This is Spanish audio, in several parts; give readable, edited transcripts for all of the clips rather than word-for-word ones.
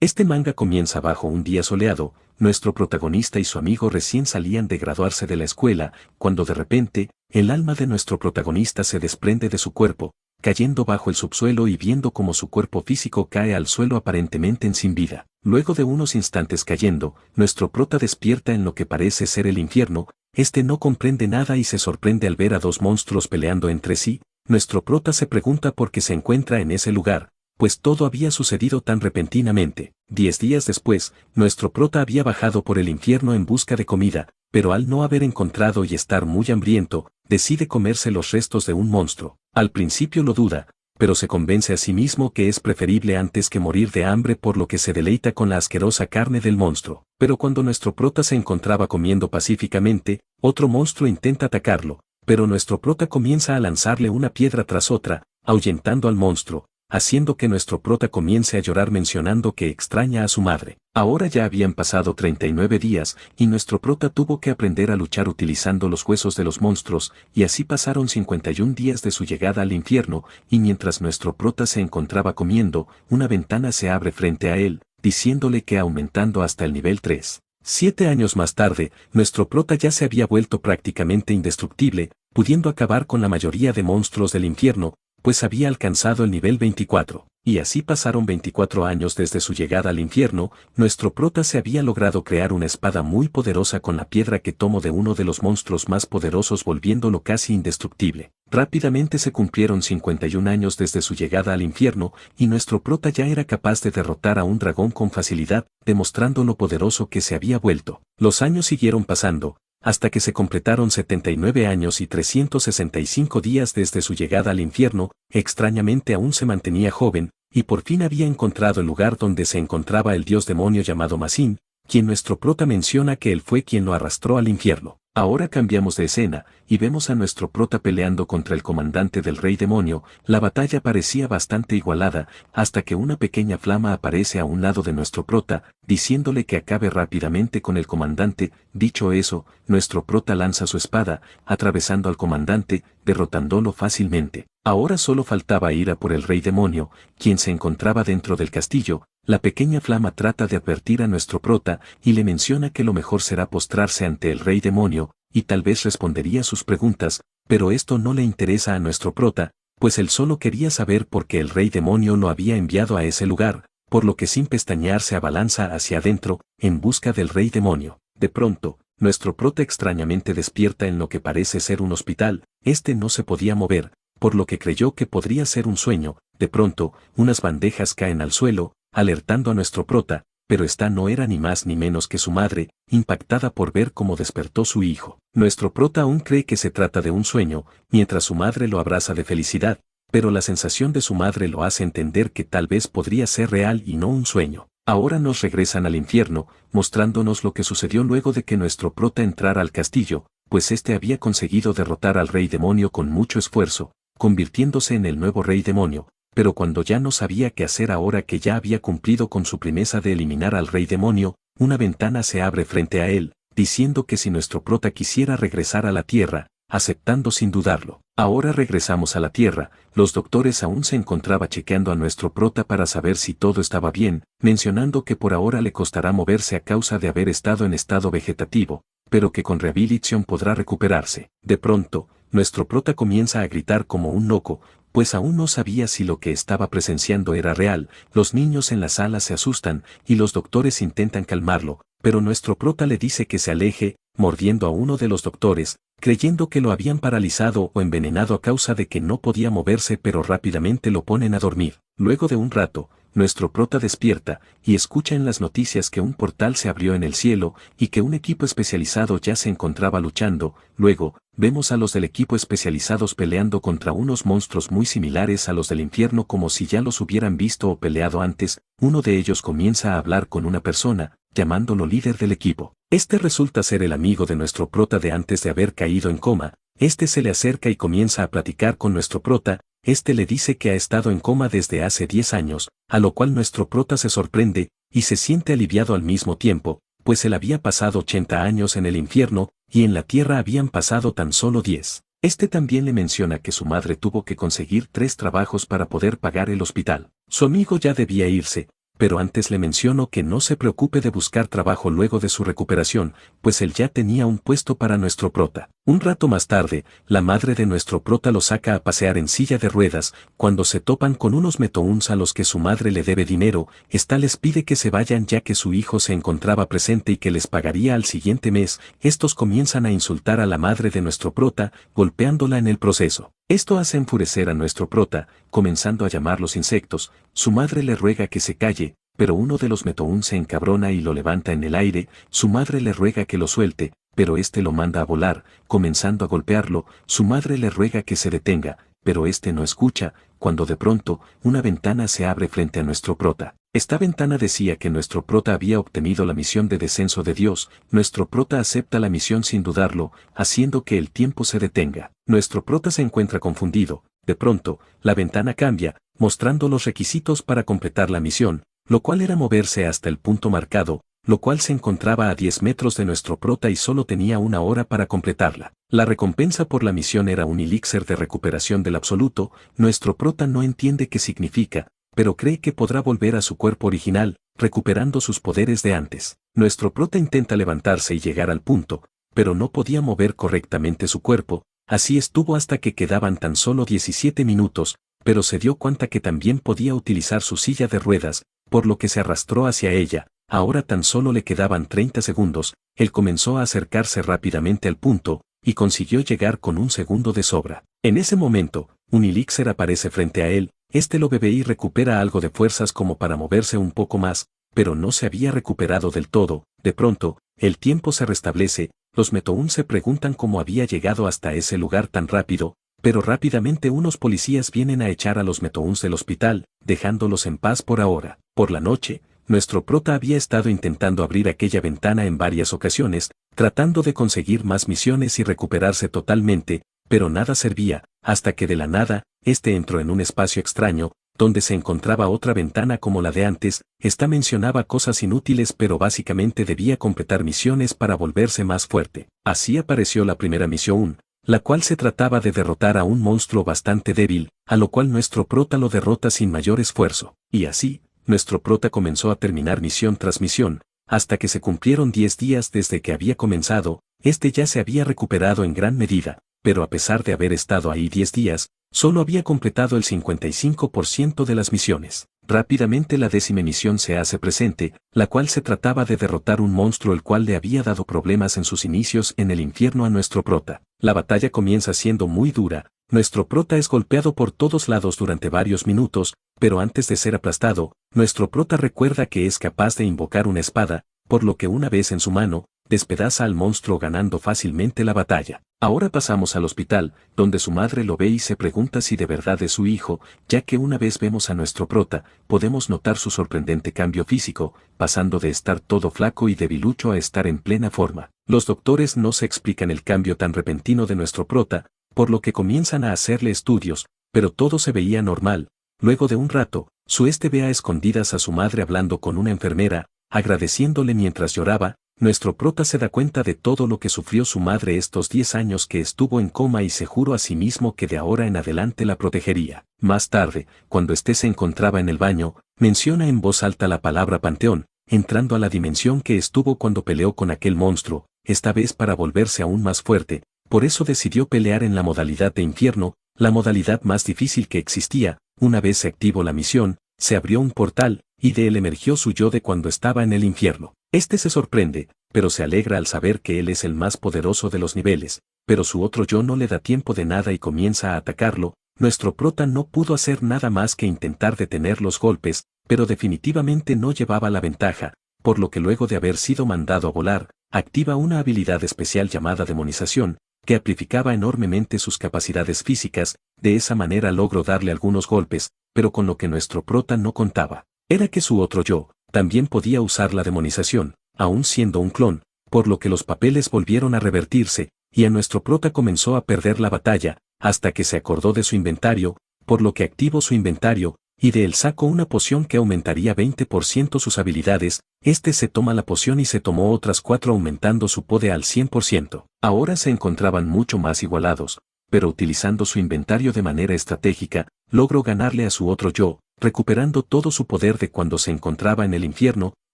Este manga comienza bajo un día soleado, nuestro protagonista y su amigo recién salían de graduarse de la escuela, cuando de repente, el alma de nuestro protagonista se desprende de su cuerpo, cayendo bajo el subsuelo y viendo cómo su cuerpo físico cae al suelo aparentemente sin vida. Luego de unos instantes cayendo, nuestro prota despierta en lo que parece ser el infierno. Este no comprende nada y se sorprende al ver a dos monstruos peleando entre sí. Nuestro prota se pregunta por qué se encuentra en ese lugar, pues todo había sucedido tan repentinamente. 10 días después, nuestro prota había bajado por el infierno en busca de comida, pero al no haber encontrado y estar muy hambriento, decide comerse los restos de un monstruo. Al principio lo duda, pero se convence a sí mismo que es preferible antes que morir de hambre, por lo que se deleita con la asquerosa carne del monstruo. Pero cuando nuestro prota se encontraba comiendo pacíficamente, otro monstruo intenta atacarlo, pero nuestro prota comienza a lanzarle una piedra tras otra, ahuyentando al monstruo, haciendo que nuestro prota comience a llorar mencionando que extraña a su madre. Ahora ya habían pasado 39 días, y nuestro prota tuvo que aprender a luchar utilizando los huesos de los monstruos, y así pasaron 51 días de su llegada al infierno, y mientras nuestro prota se encontraba comiendo, una ventana se abre frente a él, diciéndole que aumentando hasta el nivel 3. 7 años más tarde, nuestro prota ya se había vuelto prácticamente indestructible, pudiendo acabar con la mayoría de monstruos del infierno, pues había alcanzado el nivel 24, y así pasaron 24 años desde su llegada al infierno. Nuestro prota se había logrado crear una espada muy poderosa con la piedra que tomó de uno de los monstruos más poderosos, volviéndolo casi indestructible. Rápidamente se cumplieron 51 años desde su llegada al infierno, y nuestro prota ya era capaz de derrotar a un dragón con facilidad, demostrando lo poderoso que se había vuelto. Los años siguieron pasando, hasta que se completaron 79 años y 365 días desde su llegada al infierno. Extrañamente aún se mantenía joven, y por fin había encontrado el lugar donde se encontraba el dios demonio llamado Masin, quien nuestro prota menciona que él fue quien lo arrastró al infierno. Ahora cambiamos de escena, y vemos a nuestro prota peleando contra el comandante del rey demonio. La batalla parecía bastante igualada, hasta que una pequeña flama aparece a un lado de nuestro prota, diciéndole que acabe rápidamente con el comandante. Dicho eso, nuestro prota lanza su espada, atravesando al comandante, derrotándolo fácilmente. Ahora solo faltaba ir a por el rey demonio, quien se encontraba dentro del castillo. La pequeña flama trata de advertir a nuestro prota, y le menciona que lo mejor será postrarse ante el rey demonio, y tal vez respondería sus preguntas, pero esto no le interesa a nuestro prota, pues él solo quería saber por qué el rey demonio lo había enviado a ese lugar, por lo que sin pestañear se abalanza hacia adentro, en busca del rey demonio. De pronto, nuestro prota extrañamente despierta en lo que parece ser un hospital. Este no se podía mover, por lo que creyó que podría ser un sueño. De pronto, unas bandejas caen al suelo, alertando a nuestro prota, pero esta no era ni más ni menos que su madre, impactada por ver cómo despertó su hijo. Nuestro prota aún cree que se trata de un sueño, mientras su madre lo abraza de felicidad, pero la sensación de su madre lo hace entender que tal vez podría ser real y no un sueño. Ahora nos regresan al infierno, mostrándonos lo que sucedió luego de que nuestro prota entrara al castillo, pues este había conseguido derrotar al rey demonio con mucho esfuerzo, convirtiéndose en el nuevo rey demonio. Pero cuando ya no sabía qué hacer ahora que ya había cumplido con su promesa de eliminar al rey demonio, una ventana se abre frente a él, diciendo que si nuestro prota quisiera regresar a la tierra, aceptando sin dudarlo. Ahora regresamos a la tierra. Los doctores aún se encontraba chequeando a nuestro prota para saber si todo estaba bien, mencionando que por ahora le costará moverse a causa de haber estado en estado vegetativo, pero que con rehabilitación podrá recuperarse. De pronto, nuestro prota comienza a gritar como un loco, pues aún no sabía si lo que estaba presenciando era real. Los niños en la sala se asustan, y los doctores intentan calmarlo, pero nuestro prota le dice que se aleje, mordiendo a uno de los doctores, creyendo que lo habían paralizado o envenenado a causa de que no podía moverse, pero rápidamente lo ponen a dormir. Luego de un rato, nuestro prota despierta, y escucha en las noticias que un portal se abrió en el cielo, y que un equipo especializado ya se encontraba luchando. Luego, vemos a los del equipo especializados peleando contra unos monstruos muy similares a los del infierno, como si ya los hubieran visto o peleado antes. Uno de ellos comienza a hablar con una persona, llamándolo líder del equipo. Este resulta ser el amigo de nuestro prota de antes de haber caído en coma. Este se le acerca y comienza a platicar con nuestro prota. Este le dice que ha estado en coma desde hace 10 años, a lo cual nuestro prota se sorprende, y se siente aliviado al mismo tiempo, pues él había pasado 80 años en el infierno, y en la tierra habían pasado tan solo 10. Este también le menciona que su madre tuvo que conseguir 3 trabajos para poder pagar el hospital. Su amigo ya debía irse, pero antes le menciono que no se preocupe de buscar trabajo luego de su recuperación, pues él ya tenía un puesto para nuestro prota. Un rato más tarde, la madre de nuestro prota lo saca a pasear en silla de ruedas, cuando se topan con unos metouns a los que su madre le debe dinero, esta les pide que se vayan ya que su hijo se encontraba presente y que les pagaría al siguiente mes. Estos comienzan a insultar a la madre de nuestro prota, golpeándola en el proceso. Esto hace enfurecer a nuestro prota, comenzando a llamar los insectos. Su madre le ruega que se calle, pero uno de los metouns se encabrona y lo levanta en el aire. Su madre le ruega que lo suelte, pero este lo manda a volar, comenzando a golpearlo. Su madre le ruega que se detenga, pero este no escucha, cuando de pronto, una ventana se abre frente a nuestro prota. Esta ventana decía que nuestro prota había obtenido la misión de descenso de Dios. Nuestro prota acepta la misión sin dudarlo, haciendo que el tiempo se detenga. Nuestro prota se encuentra confundido. De pronto, la ventana cambia, mostrando los requisitos para completar la misión, lo cual era moverse hasta el punto marcado, lo cual se encontraba a 10 metros de nuestro prota y solo tenía 1 hora para completarla. La recompensa por la misión era un elixir de recuperación del absoluto. Nuestro prota no entiende qué significa, pero cree que podrá volver a su cuerpo original, recuperando sus poderes de antes. Nuestro prota intenta levantarse y llegar al punto, pero no podía mover correctamente su cuerpo. Así estuvo hasta que quedaban tan solo 17 minutos, pero se dio cuenta que también podía utilizar su silla de ruedas, por lo que se arrastró hacia ella. Ahora tan solo le quedaban 30 segundos, él comenzó a acercarse rápidamente al punto, y consiguió llegar con 1 segundo de sobra. En ese momento, un elixir aparece frente a él, este lo bebe y recupera algo de fuerzas como para moverse un poco más, pero no se había recuperado del todo. De pronto, el tiempo se restablece, los metouns se preguntan cómo había llegado hasta ese lugar tan rápido, pero rápidamente unos policías vienen a echar a los metouns del hospital, dejándolos en paz por ahora. Por la noche, nuestro prota había estado intentando abrir aquella ventana en varias ocasiones, tratando de conseguir más misiones y recuperarse totalmente, pero nada servía, hasta que de la nada, este entró en un espacio extraño, donde se encontraba otra ventana como la de antes. Esta mencionaba cosas inútiles pero básicamente debía completar misiones para volverse más fuerte. Así apareció la primera misión, la cual se trataba de derrotar a un monstruo bastante débil, a lo cual nuestro prota lo derrota sin mayor esfuerzo. Y así, nuestro prota comenzó a terminar misión tras misión, hasta que se cumplieron 10 días desde que había comenzado. Este ya se había recuperado en gran medida, pero a pesar de haber estado ahí 10 días, solo había completado el 55% de las misiones. Rápidamente la 10ª misión se hace presente, la cual se trataba de derrotar un monstruo el cual le había dado problemas en sus inicios en el infierno a nuestro prota. La batalla comienza siendo muy dura, nuestro prota es golpeado por todos lados durante varios minutos, pero antes de ser aplastado, nuestro prota recuerda que es capaz de invocar una espada, por lo que una vez en su mano, despedaza al monstruo ganando fácilmente la batalla. Ahora pasamos al hospital, donde su madre lo ve y se pregunta si de verdad es su hijo, ya que una vez vemos a nuestro prota, podemos notar su sorprendente cambio físico, pasando de estar todo flaco y debilucho a estar en plena forma. Los doctores no se explican el cambio tan repentino de nuestro prota, por lo que comienzan a hacerle estudios, pero todo se veía normal. Luego de un rato, su ve a escondidas a su madre hablando con una enfermera, agradeciéndole mientras lloraba. Nuestro prota se da cuenta de todo lo que sufrió su madre estos 10 años que estuvo en coma y se juró a sí mismo que de ahora en adelante la protegería. Más tarde, cuando se encontraba en el baño, menciona en voz alta la palabra panteón, entrando a la dimensión que estuvo cuando peleó con aquel monstruo, esta vez para volverse aún más fuerte. Por eso decidió pelear en la modalidad de infierno, la modalidad más difícil que existía. Una vez se activó la misión, se abrió un portal, y de él emergió su yo de cuando estaba en el infierno. Este se sorprende, pero se alegra al saber que él es el más poderoso de los niveles, pero su otro yo no le da tiempo de nada y comienza a atacarlo. Nuestro prota no pudo hacer nada más que intentar detener los golpes, pero definitivamente no llevaba la ventaja, por lo que luego de haber sido mandado a volar, activa una habilidad especial llamada demonización, que amplificaba enormemente sus capacidades físicas. De esa manera logró darle algunos golpes, pero con lo que nuestro prota no contaba, era que su otro yo también podía usar la demonización, aún siendo un clon, por lo que los papeles volvieron a revertirse, y a nuestro prota comenzó a perder la batalla, hasta que se acordó de su inventario, por lo que activó su inventario, y de él sacó una poción que aumentaría 20% sus habilidades. Se toma la poción y se tomó otras 4 aumentando su poder al 100%. Ahora se encontraban mucho más igualados, pero utilizando su inventario de manera estratégica, logró ganarle a su otro yo. recuperando todo su poder de cuando se encontraba en el infierno,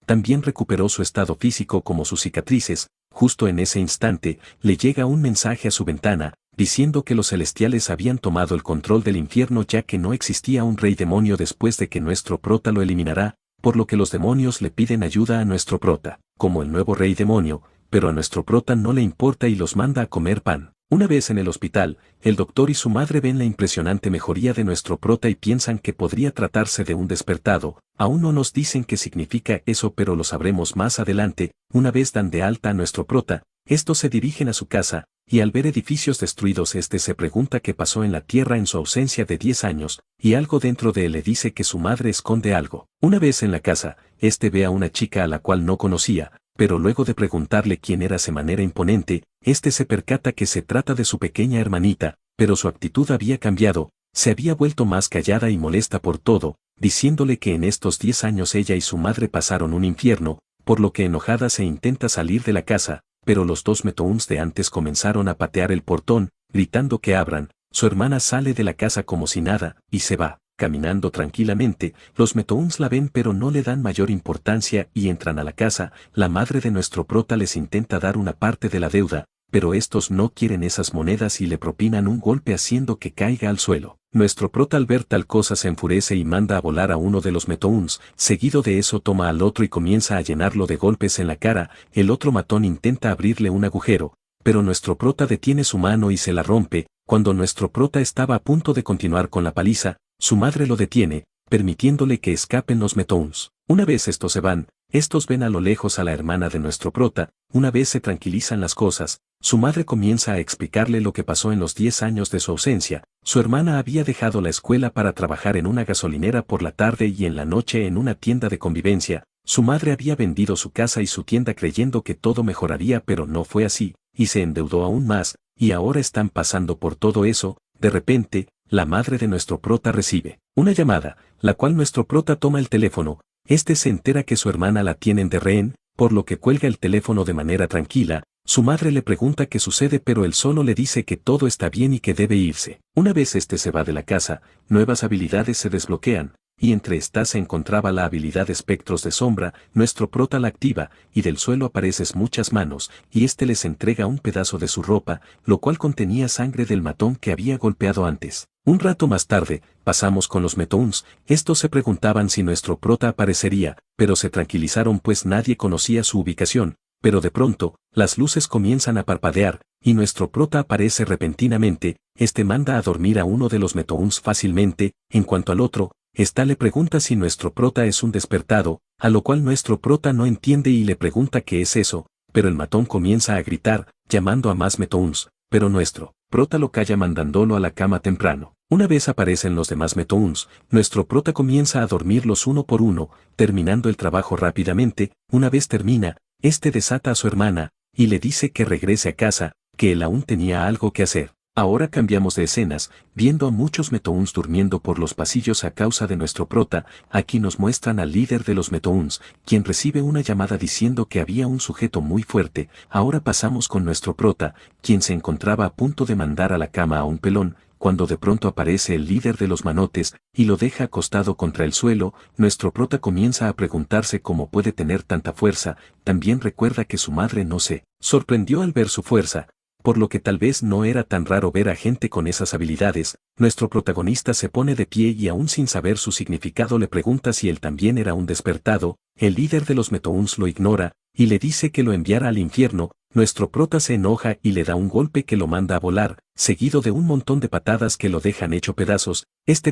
también recuperó su estado físico como sus cicatrices. Justo en ese instante, le llega un mensaje a su ventana, diciendo que los celestiales habían tomado el control del infierno ya que no existía un rey demonio después de que nuestro prota lo eliminará, por lo que los demonios le piden ayuda a nuestro prota, como el nuevo rey demonio, pero a nuestro prota no le importa y los manda a comer pan. Una vez en el hospital, el doctor y su madre ven la impresionante mejoría de nuestro prota y piensan que podría tratarse de un despertado. Aún no nos dicen qué significa eso, pero lo sabremos más adelante. Una vez dan de alta a nuestro prota, estos se dirigen a su casa, y al ver edificios destruidos se pregunta qué pasó en la tierra en su ausencia de 10 años, y algo dentro de él le dice que su madre esconde algo. Una vez en la casa, ve a una chica a la cual no conocía, pero luego de preguntarle quién era de manera imponente, se percata que se trata de su pequeña hermanita, pero su actitud había cambiado, se había vuelto más callada y molesta por todo, diciéndole que en estos 10 años ella y su madre pasaron un infierno, por lo que enojada se intenta salir de la casa, pero los dos Metoons de antes comenzaron a patear el portón, gritando que abran. Su hermana sale de la casa como si nada, y se va. Caminando tranquilamente, los Metoons la ven pero no le dan mayor importancia y entran a la casa. La madre de nuestro prota les intenta dar una parte de la deuda, pero estos no quieren esas monedas y le propinan un golpe haciendo que caiga al suelo. Nuestro prota al ver tal cosa se enfurece y manda a volar a uno de los Metoons, seguido de eso toma al otro y comienza a llenarlo de golpes en la cara. El otro matón intenta abrirle un agujero, pero nuestro prota detiene su mano y se la rompe. Cuando nuestro prota estaba a punto de continuar con la paliza, su madre lo detiene, permitiéndole que escapen los Metoons. Una vez estos se van, estos ven a lo lejos a la hermana de nuestro prota. Una vez se tranquilizan las cosas, su madre comienza a explicarle lo que pasó en los 10 años de su ausencia. Su hermana había dejado la escuela para trabajar en una gasolinera por la tarde y en la noche en una tienda de convivencia. Su madre había vendido su casa y su tienda creyendo que todo mejoraría, pero no fue así, y se endeudó aún más, y ahora están pasando por todo eso. De repente, la madre de nuestro prota recibe una llamada, la cual nuestro prota toma el teléfono. Se entera que su hermana la tienen de rehén, por lo que cuelga el teléfono de manera tranquila. Su madre le pregunta qué sucede, pero él solo le dice que todo está bien y que debe irse. Una vez se va de la casa, nuevas habilidades se desbloquean, y entre estas se encontraba la habilidad espectros de sombra. Nuestro prota la activa, y del suelo aparecen muchas manos, y les entrega un pedazo de su ropa, lo cual contenía sangre del matón que había golpeado antes. Un rato más tarde, pasamos con los Metoons. Estos se preguntaban si nuestro prota aparecería, pero se tranquilizaron pues nadie conocía su ubicación. Pero de pronto, las luces comienzan a parpadear, y nuestro prota aparece repentinamente. Manda a dormir a uno de los Metoons fácilmente. En cuanto al otro, le pregunta si nuestro prota es un despertado, a lo cual nuestro prota no entiende y le pregunta qué es eso, pero el matón comienza a gritar, llamando a más Metoons, pero nuestro prota lo calla mandándolo a la cama temprano. Una vez aparecen los demás Metoons, nuestro prota comienza a dormirlos uno por uno, terminando el trabajo rápidamente. Una vez termina, desata a su hermana, y le dice que regrese a casa, que él aún tenía algo que hacer. Ahora cambiamos de escenas, viendo a muchos Metoons durmiendo por los pasillos a causa de nuestro prota. Aquí nos muestran al líder de los Metoons, quien recibe una llamada diciendo que había un sujeto muy fuerte. Ahora pasamos con nuestro prota, quien se encontraba a punto de mandar a la cama a un pelón, cuando de pronto aparece el líder de los manotes, y lo deja acostado contra el suelo. Nuestro prota comienza a preguntarse cómo puede tener tanta fuerza. También recuerda que su madre no se sorprendió al ver su fuerza, por lo que tal vez no era tan raro ver a gente con esas habilidades. Nuestro protagonista se pone de pie y aún sin saber su significado le pregunta si él también era un despertado. El líder de los Metoons lo ignora, y le dice que lo enviara al infierno. Nuestro prota se enoja y le da un golpe que lo manda a volar, seguido de un montón de patadas que lo dejan hecho pedazos.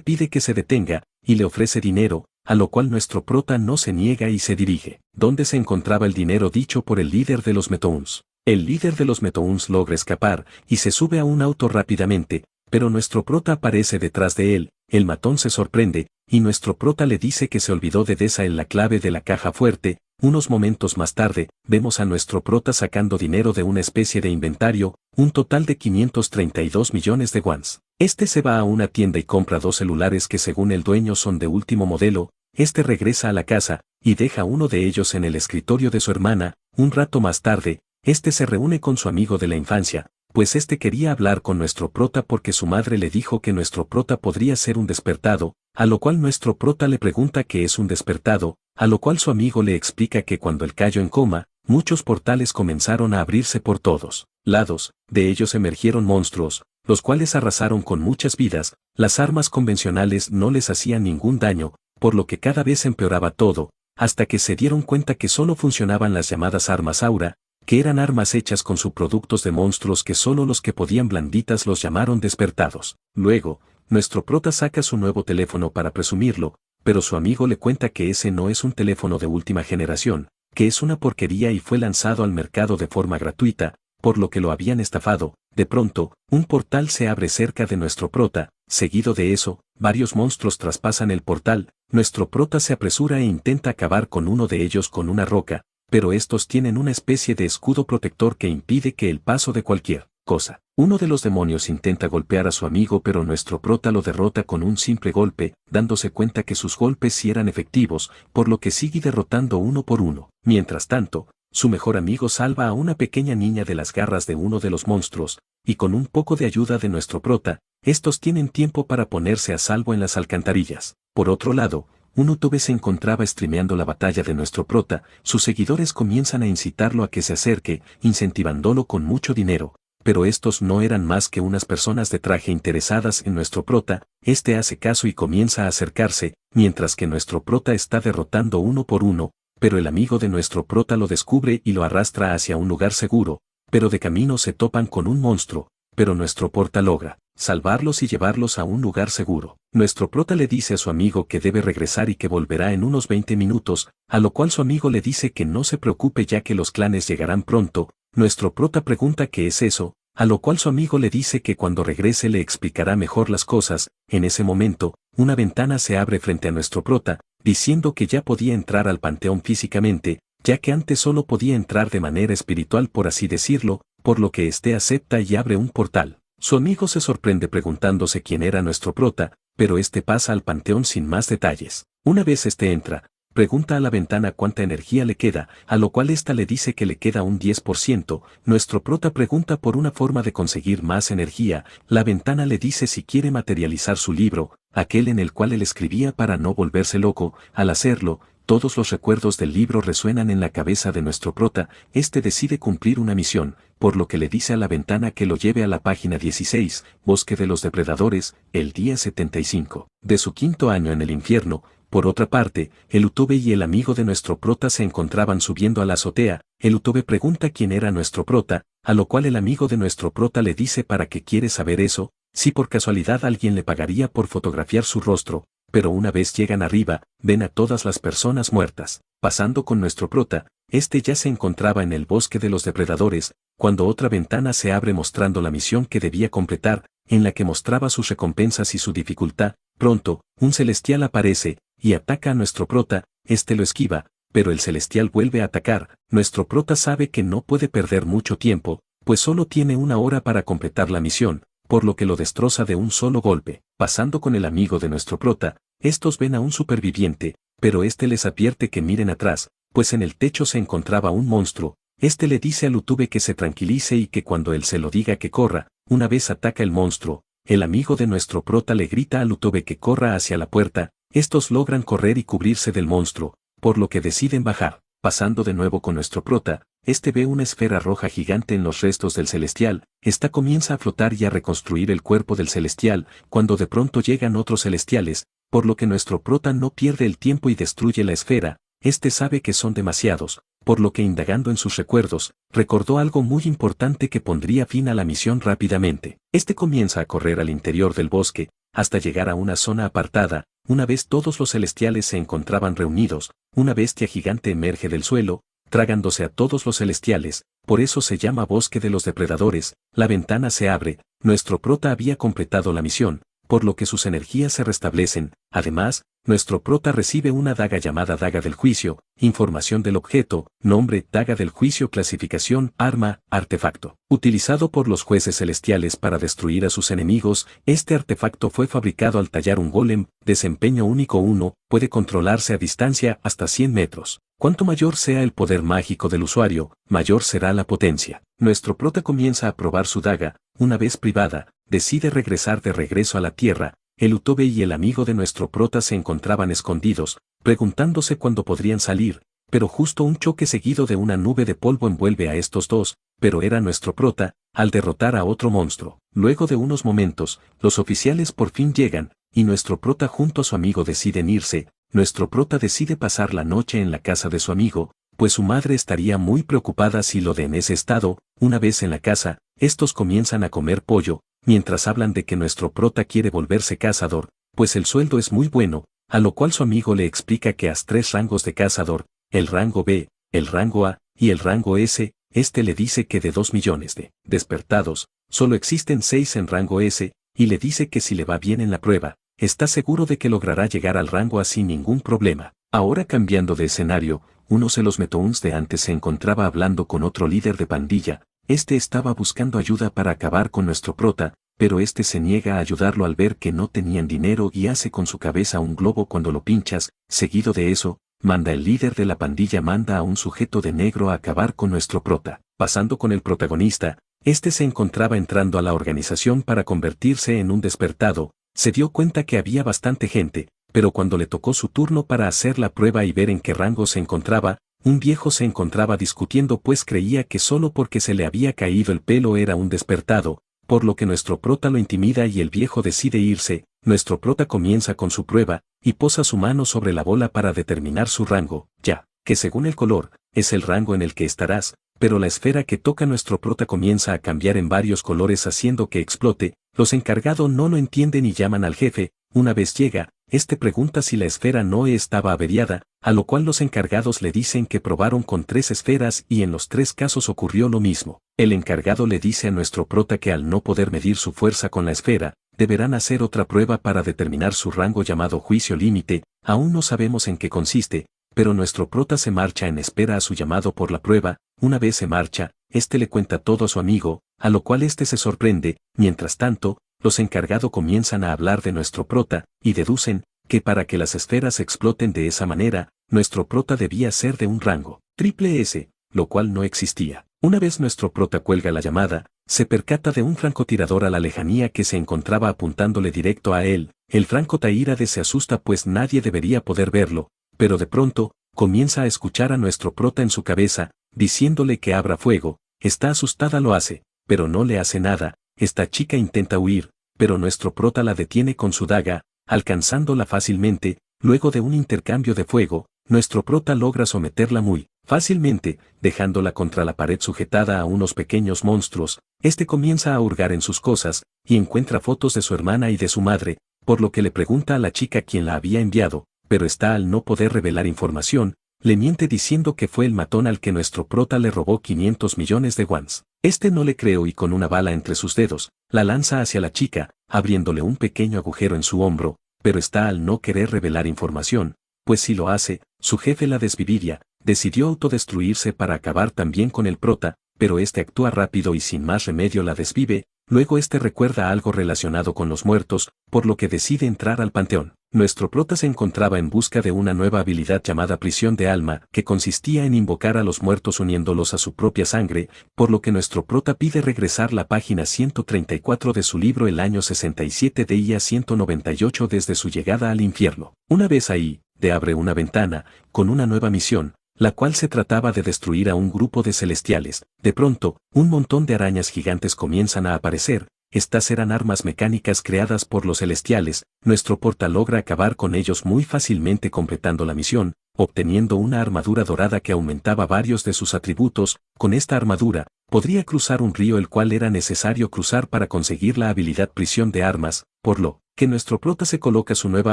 Pide que se detenga, y le ofrece dinero, a lo cual nuestro prota no se niega y se dirige donde se encontraba el dinero dicho por el líder de los Metoons. El líder de los Metoons logra escapar, y se sube a un auto rápidamente, pero nuestro prota aparece detrás de él. El matón se sorprende, y nuestro prota le dice que se olvidó de en la clave de la caja fuerte. Unos momentos más tarde, vemos a nuestro prota sacando dinero de una especie de inventario, un total de 532 millones de wons. Se va a una tienda y compra 2 celulares que según el dueño son de último modelo. Regresa a la casa, y deja uno de ellos en el escritorio de su hermana. Un rato más tarde, se reúne con su amigo de la infancia, pues quería hablar con nuestro prota porque su madre le dijo que nuestro prota podría ser un despertado. a lo cual nuestro prota le pregunta qué es un despertado, a lo cual su amigo le explica que cuando él cayó en coma, muchos portales comenzaron a abrirse por todos lados, de ellos emergieron monstruos, los cuales arrasaron con muchas vidas, las armas convencionales no les hacían ningún daño, por lo que cada vez empeoraba todo, hasta que se dieron cuenta que solo funcionaban las llamadas armas aura, que eran armas hechas con subproductos de monstruos que solo los que podían blanditas los llamaron despertados. Luego, nuestro prota saca su nuevo teléfono para presumirlo, pero su amigo le cuenta que ese no es un teléfono de última generación, que es una porquería y fue lanzado al mercado de forma gratuita, por lo que lo habían estafado. De pronto, un portal se abre cerca de nuestro prota, seguido de eso, varios monstruos traspasan el portal, nuestro prota se apresura e intenta acabar con uno de ellos con una roca, pero estos tienen una especie de escudo protector que impide que el paso de cualquier cosa. Uno de los demonios intenta golpear a su amigo pero nuestro prota lo derrota con un simple golpe, dándose cuenta que sus golpes sí eran efectivos, por lo que sigue derrotando uno por uno. Mientras tanto, su mejor amigo salva a una pequeña niña de las garras de uno de los monstruos, y con un poco de ayuda de nuestro prota, estos tienen tiempo para ponerse a salvo en las alcantarillas. Por otro lado, un YouTube se encontraba streameando la batalla de nuestro prota, sus seguidores comienzan a incitarlo a que se acerque, incentivándolo con mucho dinero, pero estos no eran más que unas personas de traje interesadas en nuestro prota, este hace caso y comienza a acercarse, mientras que nuestro prota está derrotando uno por uno, pero el amigo de nuestro prota lo descubre y lo arrastra hacia un lugar seguro, pero de camino se topan con un monstruo, pero nuestro prota logra salvarlos y llevarlos a un lugar seguro. Nuestro prota le dice a su amigo que debe regresar y que volverá en unos 20 minutos, a lo cual su amigo le dice que no se preocupe ya que los clanes llegarán pronto. Nuestro prota pregunta qué es eso, a lo cual su amigo le dice que cuando regrese le explicará mejor las cosas. En ese momento, una ventana se abre frente a nuestro prota, diciendo que ya podía entrar al panteón físicamente, ya que antes solo podía entrar de manera espiritual por así decirlo, por lo que éste acepta y abre un portal. Su amigo se sorprende preguntándose quién era nuestro prota, pero este pasa al panteón sin más detalles. Una vez este entra, pregunta a la ventana cuánta energía le queda, a lo cual ésta le dice que le queda un 10%, nuestro prota pregunta por una forma de conseguir más energía, la ventana le dice si quiere materializar su libro, aquel en el cual él escribía para no volverse loco. Al hacerlo, todos los recuerdos del libro resuenan en la cabeza de nuestro prota, este decide cumplir una misión, por lo que le dice a la ventana que lo lleve a la página 16, Bosque de los Depredadores, el día 75, de su 5º año en el infierno. Por otra parte, el Utube y el amigo de nuestro prota se encontraban subiendo a la azotea, el Utube pregunta quién era nuestro prota, a lo cual el amigo de nuestro prota le dice para qué quiere saber eso, si por casualidad alguien le pagaría por fotografiar su rostro, pero una vez llegan arriba, ven a todas las personas muertas. Pasando con nuestro prota, este ya se encontraba en el bosque de los depredadores, cuando otra ventana se abre mostrando la misión que debía completar, en la que mostraba sus recompensas y su dificultad. Pronto, un celestial aparece, y ataca a nuestro prota, este lo esquiva, pero el celestial vuelve a atacar. Nuestro prota sabe que no puede perder mucho tiempo, pues solo tiene una hora para completar la misión, por lo que lo destroza de un solo golpe. Pasando con el amigo de nuestro prota, estos ven a un superviviente, pero este les advierte que miren atrás, pues en el techo se encontraba un monstruo. Este le dice al Utube que se tranquilice y que cuando él se lo diga que corra. Una vez ataca el monstruo, el amigo de nuestro prota le grita al Utube que corra hacia la puerta. Estos logran correr y cubrirse del monstruo, por lo que deciden bajar. Pasando de nuevo con nuestro prota, este ve una esfera roja gigante en los restos del celestial, esta comienza a flotar y a reconstruir el cuerpo del celestial, cuando de pronto llegan otros celestiales, por lo que nuestro prota no pierde el tiempo y destruye la esfera. Este sabe que son demasiados, por lo que indagando en sus recuerdos, recordó algo muy importante que pondría fin a la misión rápidamente. Este comienza a correr al interior del bosque, hasta llegar a una zona apartada. Una vez todos los celestiales se encontraban reunidos, una bestia gigante emerge del suelo, tragándose a todos los celestiales, por eso se llama Bosque de los Depredadores. La ventana se abre, nuestro prota había completado la misión, por lo que sus energías se restablecen. Además, nuestro prota recibe una daga llamada Daga del Juicio, información del objeto, nombre, Daga del Juicio, clasificación, arma, artefacto. Utilizado por los jueces celestiales para destruir a sus enemigos, este artefacto fue fabricado al tallar un golem, desempeño único 1, puede controlarse a distancia hasta 100 metros. Cuanto mayor sea el poder mágico del usuario, mayor será la potencia. Nuestro prota comienza a probar su daga, una vez privada, decide regresar de regreso a la Tierra. el Utobe y el amigo de nuestro prota se encontraban escondidos, preguntándose cuándo podrían salir, pero justo un choque seguido de una nube de polvo envuelve a estos dos, pero era nuestro prota, al derrotar a otro monstruo. Luego de unos momentos, los oficiales por fin llegan, y nuestro prota junto a su amigo deciden irse. Nuestro prota decide pasar la noche en la casa de su amigo, pues su madre estaría muy preocupada si lo de en ese estado. Una vez en la casa, estos comienzan a comer pollo, mientras hablan de que nuestro prota quiere volverse cazador, pues el sueldo es muy bueno, a lo cual su amigo le explica que hay 3 rangos de cazador, el rango B, el rango A, y el rango S. Este le dice que de 2 millones de despertados, solo existen 6 en rango S, y le dice que si le va bien en la prueba, está seguro de que logrará llegar al rango A sin ningún problema. Ahora cambiando de escenario, uno de los Metoons de antes se encontraba hablando con otro líder de pandilla. Este estaba buscando ayuda para acabar con nuestro prota, pero este se niega a ayudarlo al ver que no tenían dinero y hace con su cabeza un globo cuando lo pinchas. Seguido de eso, el líder de la pandilla manda a un sujeto de negro a acabar con nuestro prota. Pasando con el protagonista, este se encontraba entrando a la organización para convertirse en un despertado. Se dio cuenta que había bastante gente, pero cuando le tocó su turno para hacer la prueba y ver en qué rango se encontraba, un viejo se encontraba discutiendo pues creía que solo porque se le había caído el pelo era un despertado, por lo que nuestro prota lo intimida y el viejo decide irse. Nuestro prota comienza con su prueba, y posa su mano sobre la bola para determinar su rango, ya que según el color, es el rango en el que estarás, pero la esfera que toca nuestro prota comienza a cambiar en varios colores haciendo que explote. Los encargados no lo entienden y llaman al jefe. Una vez llega, este pregunta si la esfera no estaba averiada, a lo cual los encargados le dicen que probaron con 3 esferas y en los 3 casos ocurrió lo mismo. El encargado le dice a nuestro prota que al no poder medir su fuerza con la esfera, deberán hacer otra prueba para determinar su rango llamado juicio límite. Aún no sabemos en qué consiste, pero nuestro prota se marcha en espera a su llamado por la prueba. Una vez se marcha, este le cuenta todo a su amigo, a lo cual este se sorprende. Mientras tanto, los encargados comienzan a hablar de nuestro prota, y deducen que para que las esferas exploten de esa manera, nuestro prota debía ser de un rango triple S, lo cual no existía. Una vez nuestro prota cuelga la llamada, se percata de un francotirador a la lejanía que se encontraba apuntándole directo a él. El francotirador se asusta pues nadie debería poder verlo, pero de pronto, comienza a escuchar a nuestro prota en su cabeza, diciéndole que abra fuego. Está asustada, lo hace, pero no le hace nada. Esta chica intenta huir, pero nuestro prota la detiene con su daga, alcanzándola fácilmente. Luego de un intercambio de fuego, nuestro prota logra someterla muy fácilmente, dejándola contra la pared sujetada a unos pequeños monstruos. Este comienza a hurgar en sus cosas, y encuentra fotos de su hermana y de su madre, por lo que le pregunta a la chica quién la había enviado, pero esta al no poder revelar información, le miente diciendo que fue el matón al que nuestro prota le robó 500 millones de wons. Este no le creó y con una bala entre sus dedos, la lanza hacia la chica, abriéndole un pequeño agujero en su hombro, pero esta al no querer revelar información, pues si lo hace, su jefe la desviviría. Decidió autodestruirse para acabar también con el prota, pero este actúa rápido y sin más remedio la desvive. Luego este recuerda algo relacionado con los muertos, por lo que decide entrar al panteón. Nuestro prota se encontraba en busca de una nueva habilidad llamada prisión de alma, que consistía en invocar a los muertos uniéndolos a su propia sangre, por lo que nuestro prota pide regresar la página 134 de su libro el año 67 de IA 198 desde su llegada al infierno. Una vez ahí, abre una ventana, con una nueva misión, la cual se trataba de destruir a un grupo de celestiales. De pronto, un montón de arañas gigantes comienzan a aparecer. Estas eran armas mecánicas creadas por los celestiales. Nuestro prota logra acabar con ellos muy fácilmente completando la misión, obteniendo una armadura dorada que aumentaba varios de sus atributos. Con esta armadura, podría cruzar un río el cual era necesario cruzar para conseguir la habilidad prisión de armas, por lo que nuestro prota se coloca su nueva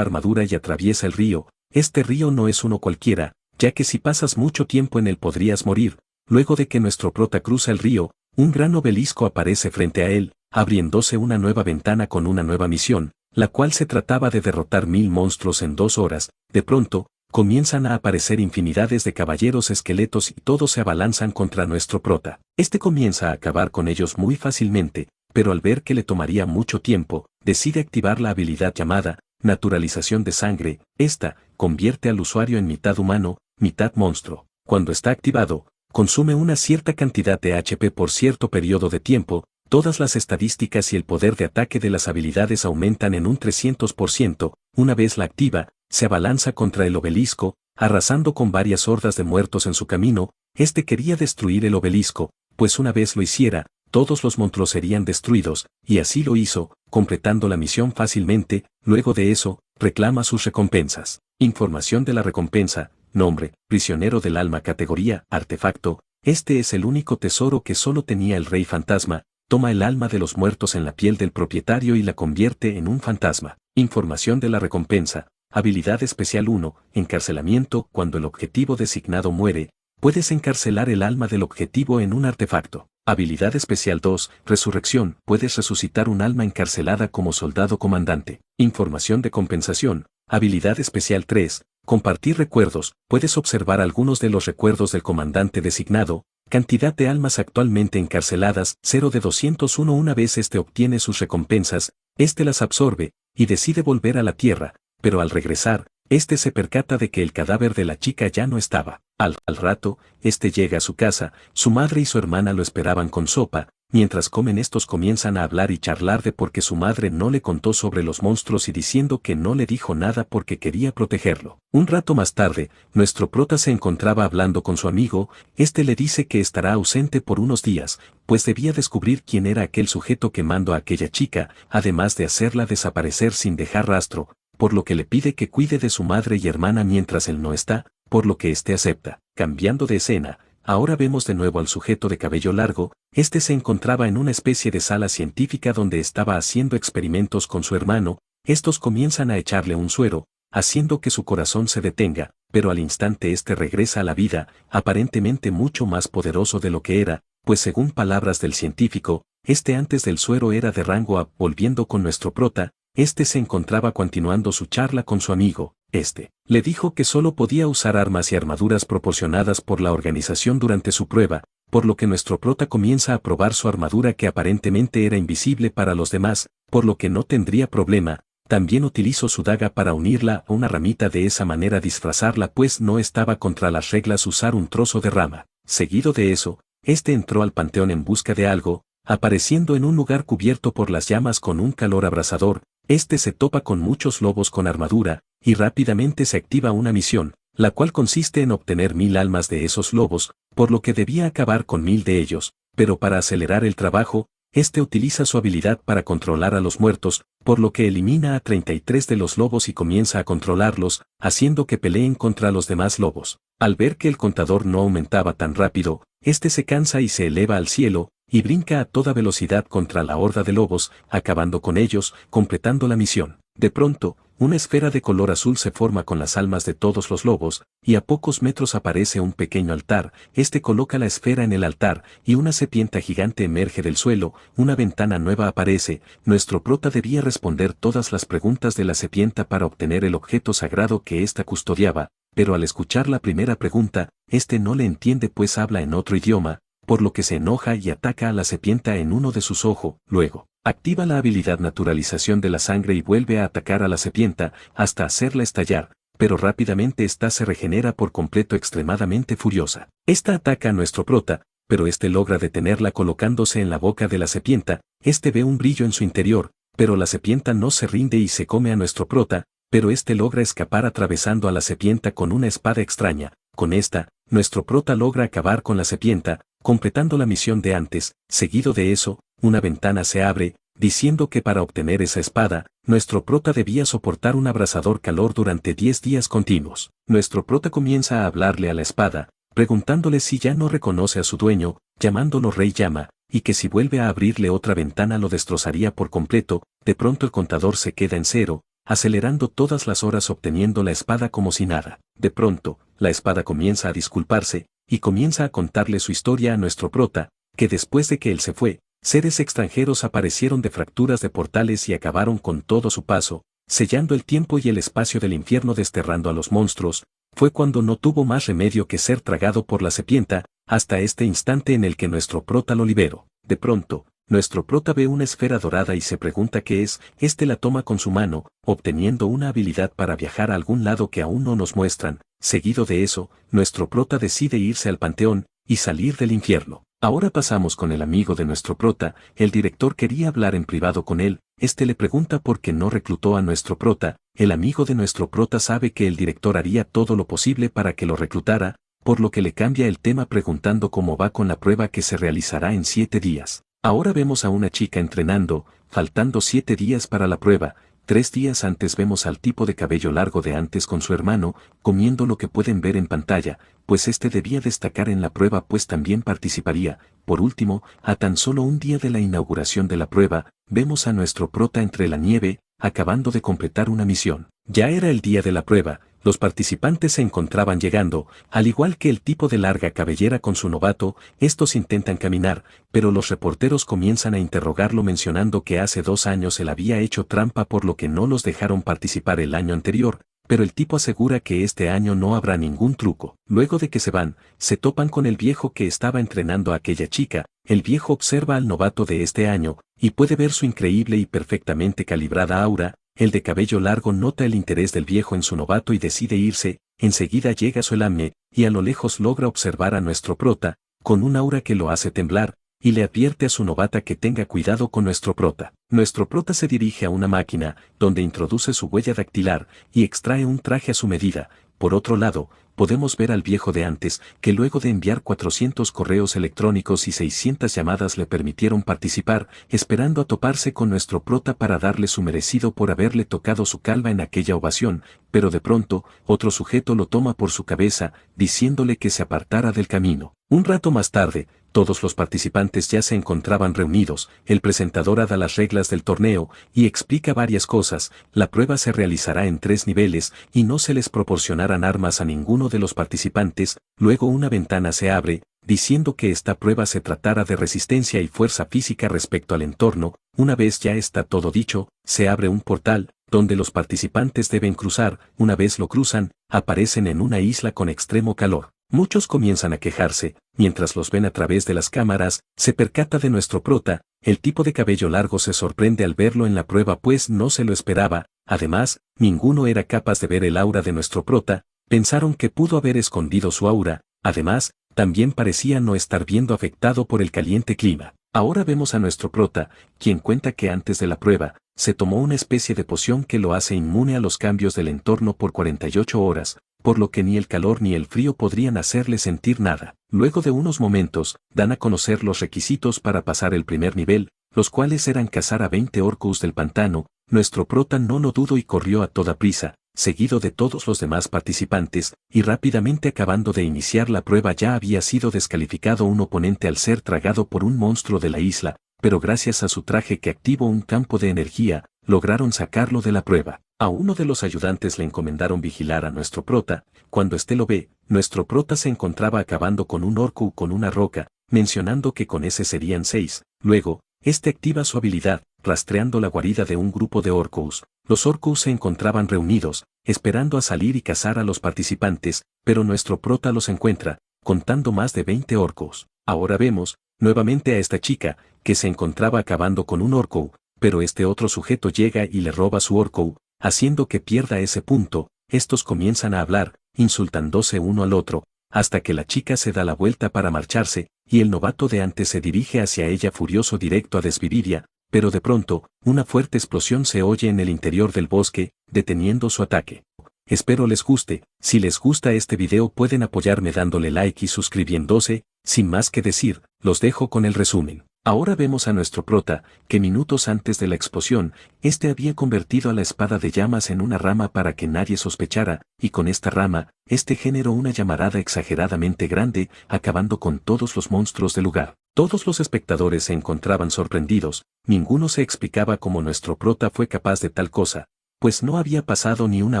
armadura y atraviesa el río. Este río no es uno cualquiera, ya que si pasas mucho tiempo en él podrías morir. Luego de que nuestro prota cruza el río, un gran obelisco aparece frente a él, abriéndose una nueva ventana con una nueva misión, la cual se trataba de derrotar 1000 monstruos en 2 horas. De pronto, comienzan a aparecer infinidades de caballeros esqueletos y todos se abalanzan contra nuestro prota. Este comienza a acabar con ellos muy fácilmente, pero al ver que le tomaría mucho tiempo, decide activar la habilidad llamada naturalización de sangre. Esta convierte al usuario en mitad humano, mitad monstruo. Cuando está activado, consume una cierta cantidad de HP por cierto periodo de tiempo, todas las estadísticas y el poder de ataque de las habilidades aumentan en un 300%, una vez la activa, se abalanza contra el obelisco, arrasando con varias hordas de muertos en su camino. Este quería destruir el obelisco, pues una vez lo hiciera, todos los monstruos serían destruidos, y así lo hizo, completando la misión fácilmente. Luego de eso, reclama sus recompensas. Información de la recompensa: nombre, prisionero del alma, categoría, artefacto. Este es el único tesoro que solo tenía el rey fantasma. Toma el alma de los muertos en la piel del propietario y la convierte en un fantasma. Información de la recompensa: habilidad especial 1, encarcelamiento. Cuando el objetivo designado muere, puedes encarcelar el alma del objetivo en un artefacto. Habilidad especial 2, resurrección. Puedes resucitar un alma encarcelada como soldado comandante. Información de compensación: habilidad especial 3, compartir recuerdos. Puedes observar algunos de los recuerdos del comandante designado. Cantidad de almas actualmente encarceladas, 0 de 201. Una vez este obtiene sus recompensas, este las absorbe, y decide volver a la tierra, pero al regresar, este se percata de que el cadáver de la chica ya no estaba. Al rato, este llega a su casa, su madre y su hermana lo esperaban con sopa. Mientras comen, estos comienzan a hablar y charlar de por qué su madre no le contó sobre los monstruos y diciendo que no le dijo nada porque quería protegerlo. Un rato más tarde, nuestro prota se encontraba hablando con su amigo. Este le dice que estará ausente por unos días, pues debía descubrir quién era aquel sujeto que mandó a aquella chica, además de hacerla desaparecer sin dejar rastro, por lo que le pide que cuide de su madre y hermana mientras él no está, por lo que este acepta. Cambiando de escena, ahora vemos de nuevo al sujeto de cabello largo. Este se encontraba en una especie de sala científica donde estaba haciendo experimentos con su hermano. Estos comienzan a echarle un suero, haciendo que su corazón se detenga, pero al instante este regresa a la vida, aparentemente mucho más poderoso de lo que era, pues según palabras del científico, este antes del suero era de rango A. Volviendo con nuestro prota, este se encontraba continuando su charla con su amigo. Este le dijo que solo podía usar armas y armaduras proporcionadas por la organización durante su prueba, por lo que nuestro prota comienza a probar su armadura, que aparentemente era invisible para los demás, por lo que no tendría problema. También utilizó su daga para unirla a una ramita, de esa manera disfrazarla, pues no estaba contra las reglas usar un trozo de rama. Seguido de eso, este entró al panteón en busca de algo, apareciendo en un lugar cubierto por las llamas con un calor abrasador. Este se topa con muchos lobos con armadura, y rápidamente se activa una misión, la cual consiste en obtener 1000 almas de esos lobos, por lo que debía acabar con 1000 de ellos. Pero para acelerar el trabajo, este utiliza su habilidad para controlar a los muertos, por lo que elimina a 33 de los lobos y comienza a controlarlos, haciendo que peleen contra los demás lobos. Al ver que el contador no aumentaba tan rápido, este se cansa y se eleva al cielo, y brinca a toda velocidad contra la horda de lobos, acabando con ellos, completando la misión. De pronto, una esfera de color azul se forma con las almas de todos los lobos, y a pocos metros aparece un pequeño altar. Este coloca la esfera en el altar, y una serpiente gigante emerge del suelo. Una ventana nueva aparece. Nuestro prota debía responder todas las preguntas de la serpiente para obtener el objeto sagrado que ésta custodiaba, pero al escuchar la primera pregunta, este no le entiende pues habla en otro idioma, por lo que se enoja y ataca a la serpiente en uno de sus ojos. Luego, activa la habilidad naturalización de la sangre y vuelve a atacar a la serpiente hasta hacerla estallar, pero rápidamente esta se regenera por completo, extremadamente furiosa. Esta ataca a nuestro prota, pero este logra detenerla colocándose en la boca de la serpiente. Este ve un brillo en su interior, pero la serpiente no se rinde y se come a nuestro prota, pero este logra escapar atravesando a la serpiente con una espada extraña. Con esta, nuestro prota logra acabar con la serpiente, completando la misión de antes. Seguido de eso, una ventana se abre, diciendo que para obtener esa espada, nuestro prota debía soportar un abrasador calor durante 10 días continuos. Nuestro prota comienza a hablarle a la espada, preguntándole si ya no reconoce a su dueño, llamándolo Rey Llama, y que si vuelve a abrirle otra ventana lo destrozaría por completo. De pronto el contador se queda en cero, acelerando todas las horas obteniendo la espada como si nada. De pronto, la espada comienza a disculparse, y comienza a contarle su historia a nuestro prota, que después de que él se fue, seres extranjeros aparecieron de fracturas de portales y acabaron con todo su paso, sellando el tiempo y el espacio del infierno, desterrando a los monstruos. Fue cuando no tuvo más remedio que ser tragado por la serpiente, hasta este instante en el que nuestro prota lo liberó. De pronto, nuestro prota ve una esfera dorada y se pregunta qué es. Este la toma con su mano, obteniendo una habilidad para viajar a algún lado que aún no nos muestran. Seguido de eso, nuestro prota decide irse al panteón y salir del infierno. Ahora pasamos con el amigo de nuestro prota. El director quería hablar en privado con él. Le pregunta por qué no reclutó a nuestro prota. El amigo de nuestro prota sabe que el director haría todo lo posible para que lo reclutara, por lo que le cambia el tema preguntando cómo va con la prueba que se realizará en 7 días. Ahora vemos a una chica entrenando, faltando 7 días para la prueba. 3 días antes vemos al tipo de cabello largo de antes con su hermano, comiendo lo que pueden ver en pantalla, pues debía destacar en la prueba pues también participaría. Por último, a tan solo un día de la inauguración de la prueba, vemos a nuestro prota entre la nieve, acabando de completar una misión. Ya era el día de la prueba, los participantes se encontraban llegando, al igual que el tipo de larga cabellera con su novato. Estos intentan caminar, pero los reporteros comienzan a interrogarlo mencionando que hace 2 años él había hecho trampa por lo que no los dejaron participar el año anterior, pero el tipo asegura que este año no habrá ningún truco. Luego de que se van, se topan con el viejo que estaba entrenando a aquella chica. El viejo observa al novato de este año, y puede ver su increíble y perfectamente calibrada aura. El de cabello largo nota el interés del viejo en su novato y decide irse. Enseguida llega Solamne, y a lo lejos logra observar a nuestro prota, con un aura que lo hace temblar, y le advierte a su novata que tenga cuidado con nuestro prota. Nuestro prota se dirige a una máquina, donde introduce su huella dactilar, y extrae un traje a su medida. Por otro lado, podemos ver al viejo de antes, que luego de enviar 400 correos electrónicos y 600 llamadas le permitieron participar, esperando a toparse con nuestro prota para darle su merecido por haberle tocado su calva en aquella ovación, pero de pronto, otro sujeto lo toma por su cabeza, diciéndole que se apartara del camino. Un rato más tarde, todos los participantes ya se encontraban reunidos. El presentador da las reglas del torneo y explica varias cosas. La prueba se realizará en 3 niveles y no se les proporcionarán armas a ninguno de los participantes. Luego una ventana se abre, diciendo que esta prueba se tratará de resistencia y fuerza física respecto al entorno. Una vez ya está todo dicho, se abre un portal, donde los participantes deben cruzar. Una vez lo cruzan, aparecen en una isla con extremo calor. Muchos comienzan a quejarse, mientras los ven a través de las cámaras. Se percata de nuestro prota. El tipo de cabello largo se sorprende al verlo en la prueba pues no se lo esperaba. Además, ninguno era capaz de ver el aura de nuestro prota. Pensaron que pudo haber escondido su aura. Además, también parecía no estar viendo afectado por el caliente clima. Ahora vemos a nuestro prota, quien cuenta que antes de la prueba, se tomó una especie de poción que lo hace inmune a los cambios del entorno por 48 horas, por lo que ni el calor ni el frío podrían hacerle sentir nada. Luego de unos momentos, dan a conocer los requisitos para pasar el primer nivel, los cuales eran cazar a 20 orcos del pantano. Nuestro prota no lo dudó y corrió a toda prisa, seguido de todos los demás participantes, y rápidamente acabando de iniciar la prueba ya había sido descalificado un oponente al ser tragado por un monstruo de la isla, pero gracias a su traje que activó un campo de energía, lograron sacarlo de la prueba. A uno de los ayudantes le encomendaron vigilar a nuestro prota. Cuando lo ve, nuestro prota se encontraba acabando con un orco con una roca, mencionando que con ese serían 6. Luego, activa su habilidad, rastreando la guarida de un grupo de orcos. Los orcos se encontraban reunidos, esperando a salir y cazar a los participantes, pero nuestro prota los encuentra, contando más de 20 orcos. Ahora vemos, nuevamente a esta chica, que se encontraba acabando con un orco, pero otro sujeto llega y le roba su orco, haciendo que pierda ese punto. Estos comienzan a hablar, insultándose uno al otro, hasta que la chica se da la vuelta para marcharse, y el novato de antes se dirige hacia ella furioso directo a Desviviria, pero de pronto, una fuerte explosión se oye en el interior del bosque, deteniendo su ataque. Espero les guste. Si les gusta este video pueden apoyarme dándole like y suscribiéndose. Sin más que decir, los dejo con el resumen. Ahora vemos a nuestro prota, que minutos antes de la explosión, había convertido a la espada de llamas en una rama para que nadie sospechara, y con esta rama, generó una llamarada exageradamente grande, acabando con todos los monstruos del lugar. Todos los espectadores se encontraban sorprendidos, ninguno se explicaba cómo nuestro prota fue capaz de tal cosa, pues no había pasado ni una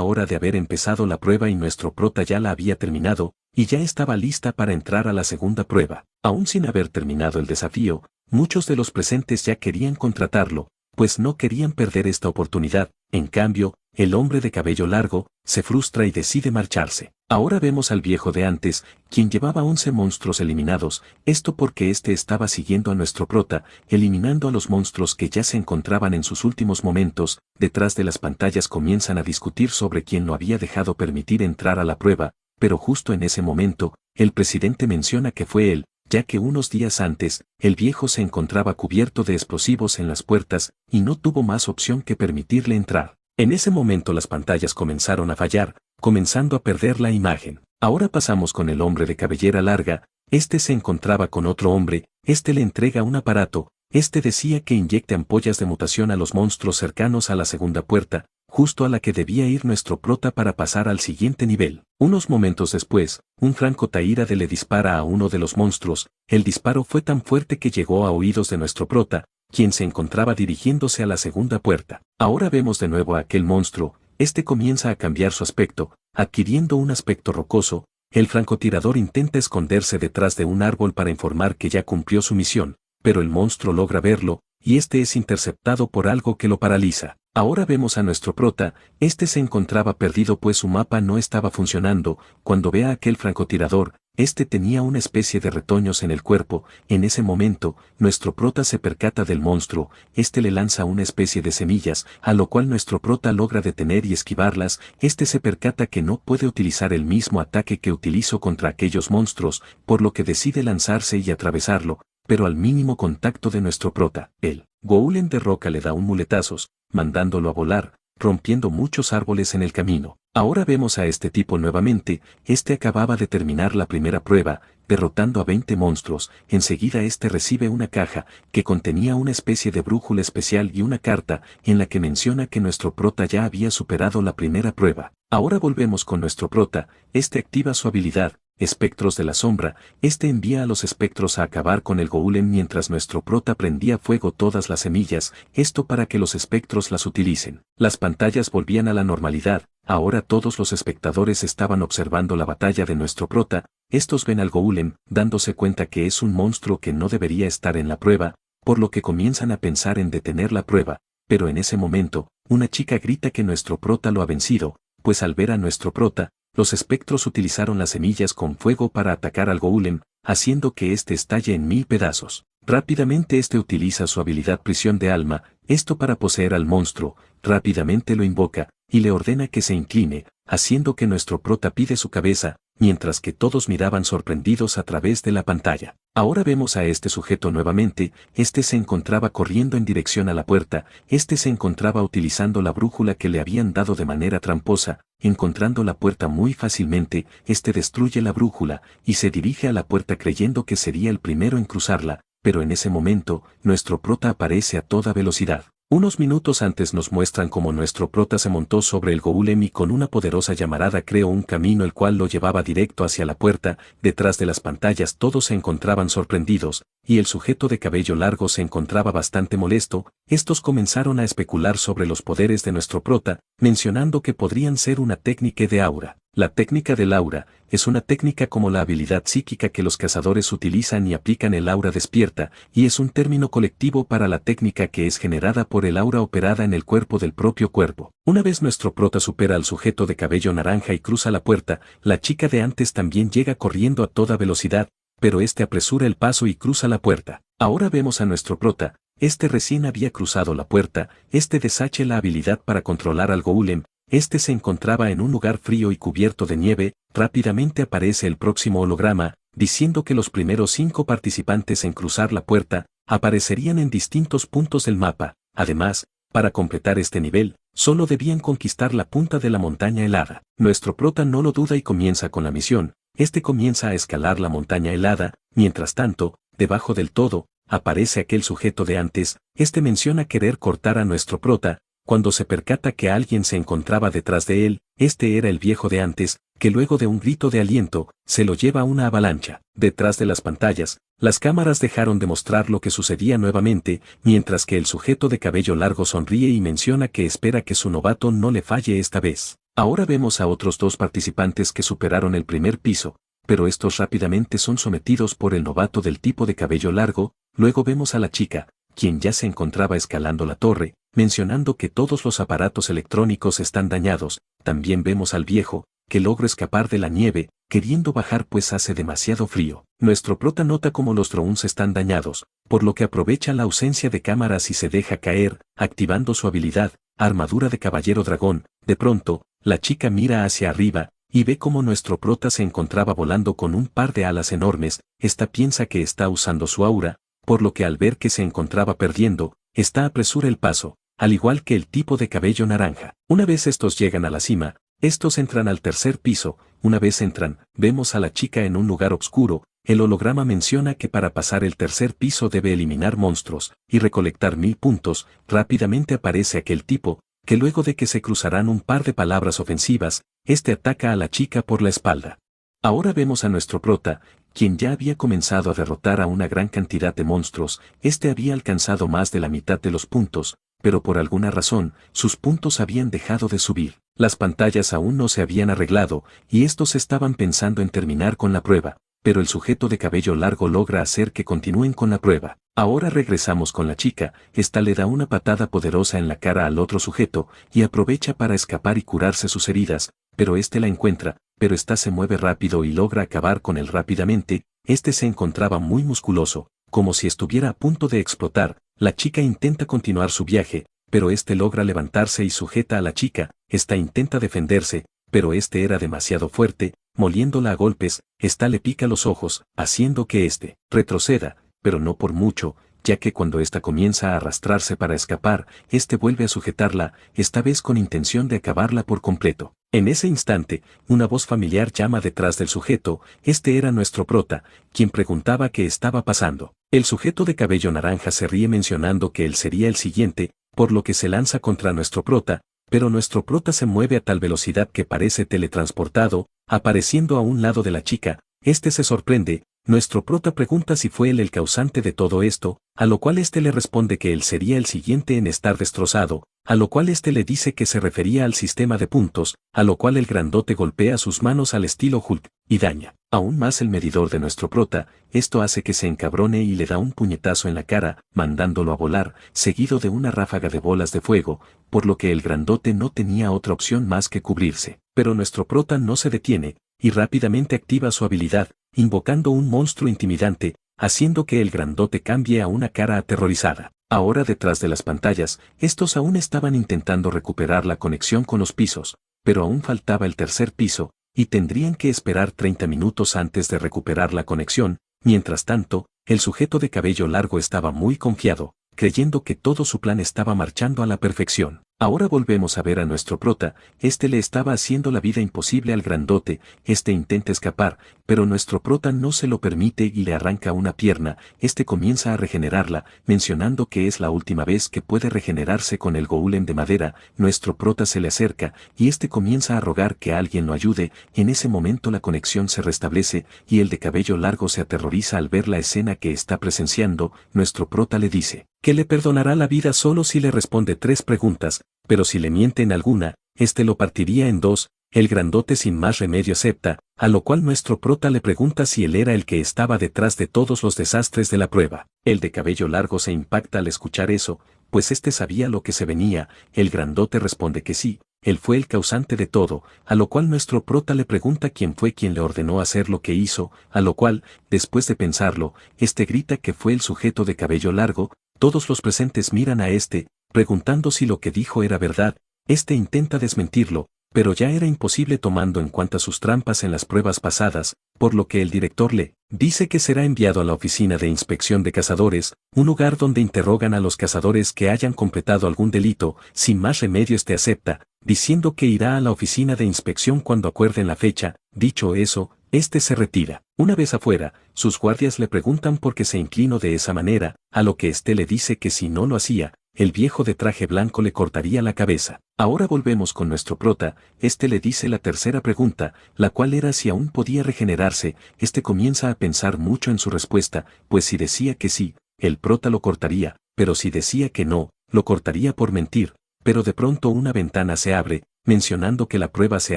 hora de haber empezado la prueba y nuestro prota ya la había terminado, y ya estaba lista para entrar a la segunda prueba. Aún sin haber terminado el desafío, muchos de los presentes ya querían contratarlo, pues no querían perder esta oportunidad. En cambio, el hombre de cabello largo se frustra y decide marcharse. Ahora vemos al viejo de antes, quien llevaba 11 monstruos eliminados, esto porque estaba siguiendo a nuestro prota, eliminando a los monstruos que ya se encontraban en sus últimos momentos. Detrás de las pantallas comienzan a discutir sobre quién lo había dejado permitir entrar a la prueba, pero justo en ese momento, el presidente menciona que fue él, ya que unos días antes, el viejo se encontraba cubierto de explosivos en las puertas y no tuvo más opción que permitirle entrar. En ese momento las pantallas comenzaron a fallar, comenzando a perder la imagen. Ahora pasamos con el hombre de cabellera larga. Este se encontraba con otro hombre, este le entrega un aparato, este decía que inyecte ampollas de mutación a los monstruos cercanos a la segunda puerta, justo a la que debía ir nuestro prota para pasar al siguiente nivel. Unos momentos después, un francotirador le dispara a uno de los monstruos. El disparo fue tan fuerte que llegó a oídos de nuestro prota, quien se encontraba dirigiéndose a la segunda puerta. Ahora vemos de nuevo a aquel monstruo. Este comienza a cambiar su aspecto, adquiriendo un aspecto rocoso. El francotirador intenta esconderse detrás de un árbol para informar que ya cumplió su misión, pero el monstruo logra verlo, y este es interceptado por algo que lo paraliza. Ahora vemos a nuestro prota. Este se encontraba perdido pues su mapa no estaba funcionando. Cuando ve a aquel francotirador, este tenía una especie de retoños en el cuerpo. En ese momento, nuestro prota se percata del monstruo. Este le lanza una especie de semillas, a lo cual nuestro prota logra detener y esquivarlas. Este se percata que no puede utilizar el mismo ataque que utilizó contra aquellos monstruos, por lo que decide lanzarse y atravesarlo, pero al mínimo contacto de nuestro prota, el golem de roca le da un muletazos, mandándolo a volar, rompiendo muchos árboles en el camino. Ahora vemos a este tipo nuevamente. Este acababa de terminar la primera prueba, derrotando a 20 monstruos. Enseguida este recibe una caja, que contenía una especie de brújula especial y una carta, en la que menciona que nuestro prota ya había superado la primera prueba. Ahora volvemos con nuestro prota. Este activa su habilidad, Espectros de la Sombra. Este envía a los espectros a acabar con el golem mientras nuestro prota prendía fuego todas las semillas, esto para que los espectros las utilicen. Las pantallas volvían a la normalidad. Ahora todos los espectadores estaban observando la batalla de nuestro prota. Estos ven al golem, dándose cuenta que es un monstruo que no debería estar en la prueba, por lo que comienzan a pensar en detener la prueba, pero en ese momento, una chica grita que nuestro prota lo ha vencido, pues al ver a nuestro prota, los espectros utilizaron las semillas con fuego para atacar al golem, haciendo que éste estalle en 1000 pedazos. Rápidamente este utiliza su habilidad Prisión de Alma, esto para poseer al monstruo. Rápidamente lo invoca, y le ordena que se incline, haciendo que nuestro prota pide su cabeza, mientras que todos miraban sorprendidos a través de la pantalla. Ahora vemos a este sujeto nuevamente. Este se encontraba corriendo en dirección a la puerta. Este se encontraba utilizando la brújula que le habían dado de manera tramposa. Encontrando la puerta muy fácilmente, este destruye la brújula y se dirige a la puerta creyendo que sería el primero en cruzarla, pero en ese momento, nuestro prota aparece a toda velocidad. Unos minutos antes nos muestran cómo nuestro prota se montó sobre el golem y con una poderosa llamarada creó un camino el cual lo llevaba directo hacia la puerta. Detrás de las pantallas todos se encontraban sorprendidos, y el sujeto de cabello largo se encontraba bastante molesto. Estos comenzaron a especular sobre los poderes de nuestro prota, mencionando que podrían ser una técnica de aura. La técnica del aura es una técnica como la habilidad psíquica que los cazadores utilizan y aplican el aura despierta, y es un término colectivo para la técnica que es generada por el aura operada en el cuerpo del propio cuerpo. Una vez nuestro prota supera al sujeto de cabello naranja y cruza la puerta, la chica de antes también llega corriendo a toda velocidad, pero este apresura el paso y cruza la puerta. Ahora vemos a nuestro prota. Este recién había cruzado la puerta. Este deshace la habilidad para controlar al golem. Este se encontraba en un lugar frío y cubierto de nieve. Rápidamente aparece el próximo holograma, diciendo que los primeros 5 participantes en cruzar la puerta aparecerían en distintos puntos del mapa. Además, para completar este nivel, solo debían conquistar la punta de la montaña helada. Nuestro prota no lo duda y comienza con la misión. Este comienza a escalar la montaña helada. Mientras tanto, debajo del todo, aparece aquel sujeto de antes. Este menciona querer cortar a nuestro prota. Cuando se percata que alguien se encontraba detrás de él, este era el viejo de antes, que luego de un grito de aliento, se lo lleva a una avalancha. Detrás de las pantallas, las cámaras dejaron de mostrar lo que sucedía nuevamente, mientras que el sujeto de cabello largo sonríe y menciona que espera que su novato no le falle esta vez. Ahora vemos a otros 2 participantes que superaron el primer piso, pero estos rápidamente son sometidos por el novato del tipo de cabello largo. Luego vemos a la chica, quien ya se encontraba escalando la torre, mencionando que todos los aparatos electrónicos están dañados. También vemos al viejo, que logra escapar de la nieve, queriendo bajar pues hace demasiado frío. Nuestro prota nota cómo los drones están dañados, por lo que aprovecha la ausencia de cámaras y se deja caer, activando su habilidad, armadura de caballero dragón. De pronto, la chica mira hacia arriba, y ve cómo nuestro prota se encontraba volando con un par de alas enormes. Esta piensa que está usando su aura, por lo que al ver que se encontraba perdiendo, esta apresura el paso, al igual que el tipo de cabello naranja. Una vez estos llegan a la cima, estos entran al tercer piso. Una vez entran, vemos a la chica en un lugar oscuro. El holograma menciona que para pasar el tercer piso debe eliminar monstruos y recolectar 1000 puntos. Rápidamente aparece aquel tipo, que luego de que se cruzarán un par de palabras ofensivas, este ataca a la chica por la espalda. Ahora vemos a nuestro prota, quien ya había comenzado a derrotar a una gran cantidad de monstruos. Este había alcanzado más de la mitad de los puntos, pero por alguna razón, sus puntos habían dejado de subir. Las pantallas aún no se habían arreglado, y estos estaban pensando en terminar con la prueba, pero el sujeto de cabello largo logra hacer que continúen con la prueba. Ahora regresamos con la chica. Esta le da una patada poderosa en la cara al otro sujeto, y aprovecha para escapar y curarse sus heridas, pero este la encuentra, pero esta se mueve rápido y logra acabar con él rápidamente. Este se encontraba muy musculoso, como si estuviera a punto de explotar. La chica intenta continuar su viaje, pero este logra levantarse y sujeta a la chica. Esta intenta defenderse, pero este era demasiado fuerte, moliéndola a golpes. Esta le pica los ojos, haciendo que este retroceda, pero no por mucho, ya que cuando ésta comienza a arrastrarse para escapar, este vuelve a sujetarla, esta vez con intención de acabarla por completo. En ese instante, una voz familiar llama detrás del sujeto. Este era nuestro prota, quien preguntaba qué estaba pasando. El sujeto de cabello naranja se ríe mencionando que él sería el siguiente, por lo que se lanza contra nuestro prota, pero nuestro prota se mueve a tal velocidad que parece teletransportado, apareciendo a un lado de la chica. Este se sorprende. Nuestro prota pregunta si fue él el causante de todo esto, a lo cual este le responde que él sería el siguiente en estar destrozado, a lo cual este le dice que se refería al sistema de puntos, a lo cual el grandote golpea sus manos al estilo Hulk, y daña aún más el medidor de nuestro prota. Esto hace que se encabrone y le da un puñetazo en la cara, mandándolo a volar, seguido de una ráfaga de bolas de fuego, por lo que el grandote no tenía otra opción más que cubrirse. Pero nuestro prota no se detiene, y rápidamente activa su habilidad, invocando un monstruo intimidante, haciendo que el grandote cambie a una cara aterrorizada. Ahora detrás de las pantallas, estos aún estaban intentando recuperar la conexión con los pisos, pero aún faltaba el tercer piso, y tendrían que esperar 30 minutos antes de recuperar la conexión. Mientras tanto, el sujeto de cabello largo estaba muy confiado, creyendo que todo su plan estaba marchando a la perfección. Ahora volvemos a ver a nuestro prota. Este le estaba haciendo la vida imposible al grandote. Este intenta escapar, pero nuestro prota no se lo permite y le arranca una pierna. Este comienza a regenerarla, mencionando que es la última vez que puede regenerarse con el golem de madera. Nuestro prota se le acerca, y este comienza a rogar que alguien lo ayude. En ese momento la conexión se restablece, y el de cabello largo se aterroriza al ver la escena que está presenciando. Nuestro prota le dice que le perdonará la vida solo si le responde 3 preguntas, pero si le miente en alguna, este lo partiría en 2. El grandote sin más remedio acepta, a lo cual nuestro prota le pregunta si él era el que estaba detrás de todos los desastres de la prueba. El de cabello largo se impacta al escuchar eso, pues este sabía lo que se venía. El grandote responde que sí, él fue el causante de todo, a lo cual nuestro prota le pregunta quién fue quien le ordenó hacer lo que hizo, a lo cual, después de pensarlo, este grita que fue el sujeto de cabello largo. Todos los presentes miran a este, preguntando si lo que dijo era verdad. Este intenta desmentirlo, pero ya era imposible tomando en cuenta sus trampas en las pruebas pasadas, por lo que el director le dice que será enviado a la oficina de inspección de cazadores, un lugar donde interrogan a los cazadores que hayan completado algún delito. Sin más remedio este acepta, diciendo que irá a la oficina de inspección cuando acuerden la fecha. Dicho eso, este se retira. Una vez afuera, sus guardias le preguntan por qué se inclinó de esa manera, a lo que este le dice que si no lo hacía, el viejo de traje blanco le cortaría la cabeza. Ahora volvemos con nuestro prota. Este le dice la tercera pregunta, la cual era si aún podía regenerarse. Este comienza a pensar mucho en su respuesta, pues si decía que sí, el prota lo cortaría, pero si decía que no, lo cortaría por mentir. Pero de pronto una ventana se abre, mencionando que la prueba se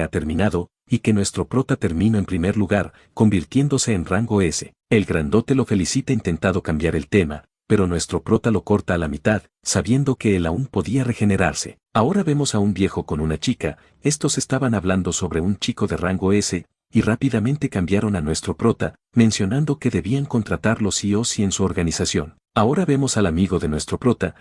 ha terminado, y que nuestro prota terminó en primer lugar, convirtiéndose en rango S. El grandote lo felicita intentando cambiar el tema, pero nuestro prota lo corta a la mitad, sabiendo que él aún podía regenerarse. Ahora vemos a un viejo con una chica. Estos estaban hablando sobre un chico de rango S, y rápidamente cambiaron a nuestro prota, mencionando que debían contratarlo sí o sí en su organización. Ahora vemos al amigo de nuestro prota,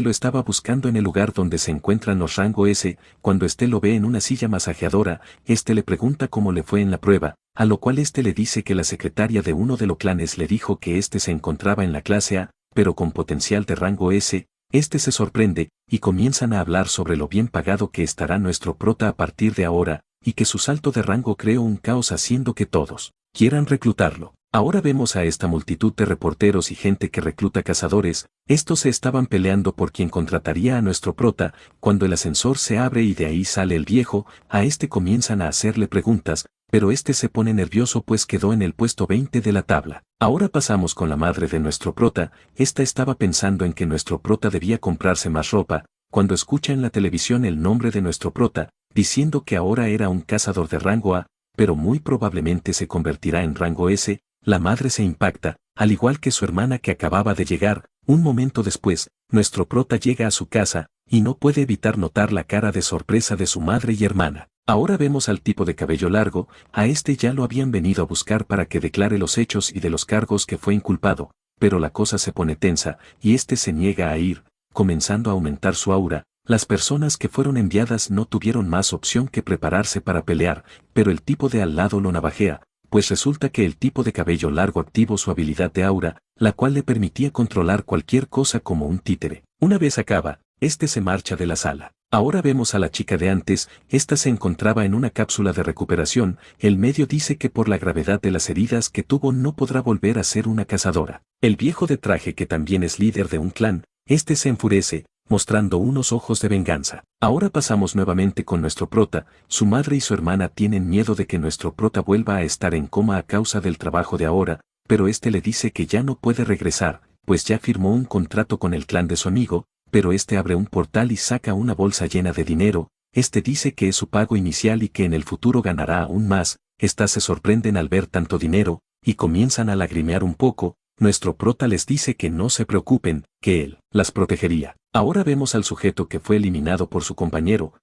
lo estaba buscando en el lugar donde se encuentran los rango S, cuando lo ve en una silla masajeadora, le pregunta cómo le fue en la prueba, a lo cual le dice que la secretaria de uno de los clanes le dijo que se encontraba en la clase A, pero con potencial de rango S. Se sorprende, y comienzan a hablar sobre lo bien pagado que estará nuestro prota a partir de ahora, y que su salto de rango creó un caos haciendo que todos quieran reclutarlo. Ahora vemos a esta multitud de reporteros y gente que recluta cazadores, estos se estaban peleando por quien contrataría a nuestro prota, cuando el ascensor se abre y de ahí sale el viejo, a comienzan a hacerle preguntas, pero se pone nervioso pues quedó en el puesto 20 de la tabla. Ahora pasamos con la madre de nuestro prota, estaba pensando en que nuestro prota debía comprarse más ropa, cuando escucha en la televisión el nombre de nuestro prota, diciendo que ahora era un cazador de rango A, pero muy probablemente se convertirá en rango S, la madre se impacta, al igual que su hermana que acababa de llegar. Un momento después, nuestro prota llega a su casa, y no puede evitar notar la cara de sorpresa de su madre y hermana. Ahora vemos al tipo de cabello largo, a ya lo habían venido a buscar para que declare los hechos y de los cargos que fue inculpado, pero la cosa se pone tensa, y se niega a ir, comenzando a aumentar su aura. Las personas que fueron enviadas no tuvieron más opción que prepararse para pelear, pero el tipo de al lado lo navajea, pues resulta que el tipo de cabello largo activó su habilidad de aura, la cual le permitía controlar cualquier cosa como un títere. Una vez acaba, se marcha de la sala. Ahora vemos a la chica de antes, se encontraba en una cápsula de recuperación, el medio dice que por la gravedad de las heridas que tuvo no podrá volver a ser una cazadora. El viejo de traje que también es líder de un clan, se enfurece, mostrando unos ojos de venganza. Ahora pasamos nuevamente con nuestro prota, su madre y su hermana tienen miedo de que nuestro prota vuelva a estar en coma a causa del trabajo de ahora, pero le dice que ya no puede regresar, pues ya firmó un contrato con el clan de su amigo, pero abre un portal y saca una bolsa llena de dinero, dice que es su pago inicial y que en el futuro ganará aún más. Estas se sorprenden al ver tanto dinero, y comienzan a lagrimear un poco. Nuestro prota les dice que no se preocupen, que él las protegería. Ahora vemos al sujeto que fue eliminado por su compañero,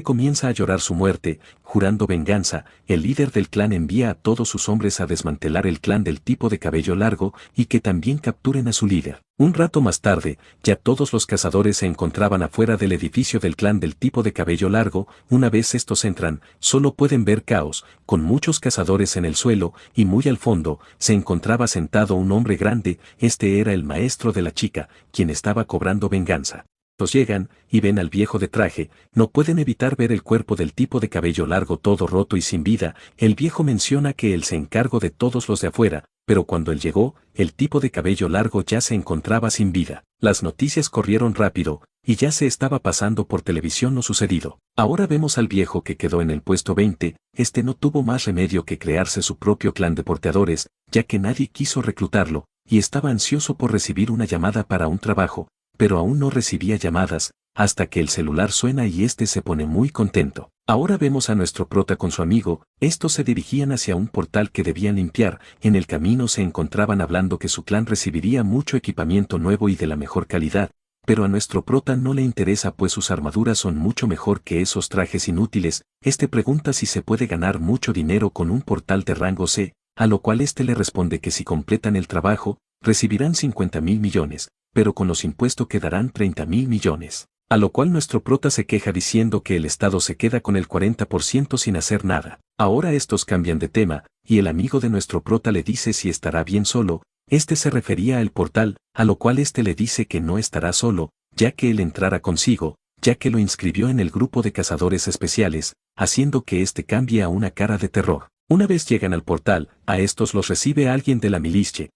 comienza a llorar su muerte, jurando venganza. El líder del clan envía a todos sus hombres a desmantelar el clan del tipo de cabello largo y que también capturen a su líder. Un rato más tarde, ya todos los cazadores se encontraban afuera del edificio del clan del tipo de cabello largo. Una vez estos entran, solo pueden ver caos, con muchos cazadores en el suelo, y muy al fondo, se encontraba sentado un hombre grande. Era el maestro de la chica, quien estaba cobrando venganza. Los llegan, y ven al viejo de traje, no pueden evitar ver el cuerpo del tipo de cabello largo todo roto y sin vida. El viejo menciona que él se encargó de todos los de afuera, pero cuando él llegó, el tipo de cabello largo ya se encontraba sin vida. Las noticias corrieron rápido, y ya se estaba pasando por televisión lo sucedido. Ahora vemos al viejo que quedó en el puesto 20, no tuvo más remedio que crearse su propio clan de porteadores, ya que nadie quiso reclutarlo, y estaba ansioso por recibir una llamada para un trabajo, pero aún no recibía llamadas, hasta que el celular suena y se pone muy contento. Ahora vemos a nuestro prota con su amigo, estos se dirigían hacia un portal que debían limpiar. En el camino se encontraban hablando que su clan recibiría mucho equipamiento nuevo y de la mejor calidad, pero a nuestro prota no le interesa pues sus armaduras son mucho mejor que esos trajes inútiles. Pregunta si se puede ganar mucho dinero con un portal de rango C, a lo cual le responde que si completan el trabajo, recibirán 50.000 millones, pero con los impuestos quedarán 30.000 millones. A lo cual nuestro prota se queja diciendo que el Estado se queda con el 40% sin hacer nada. Ahora estos cambian de tema, y el amigo de nuestro prota le dice si estará bien solo. Se refería al portal, a lo cual le dice que no estará solo, ya que él entrará consigo, ya que lo inscribió en el grupo de cazadores especiales, haciendo que cambie a una cara de terror. Una vez llegan al portal, a estos los recibe alguien de la milicia.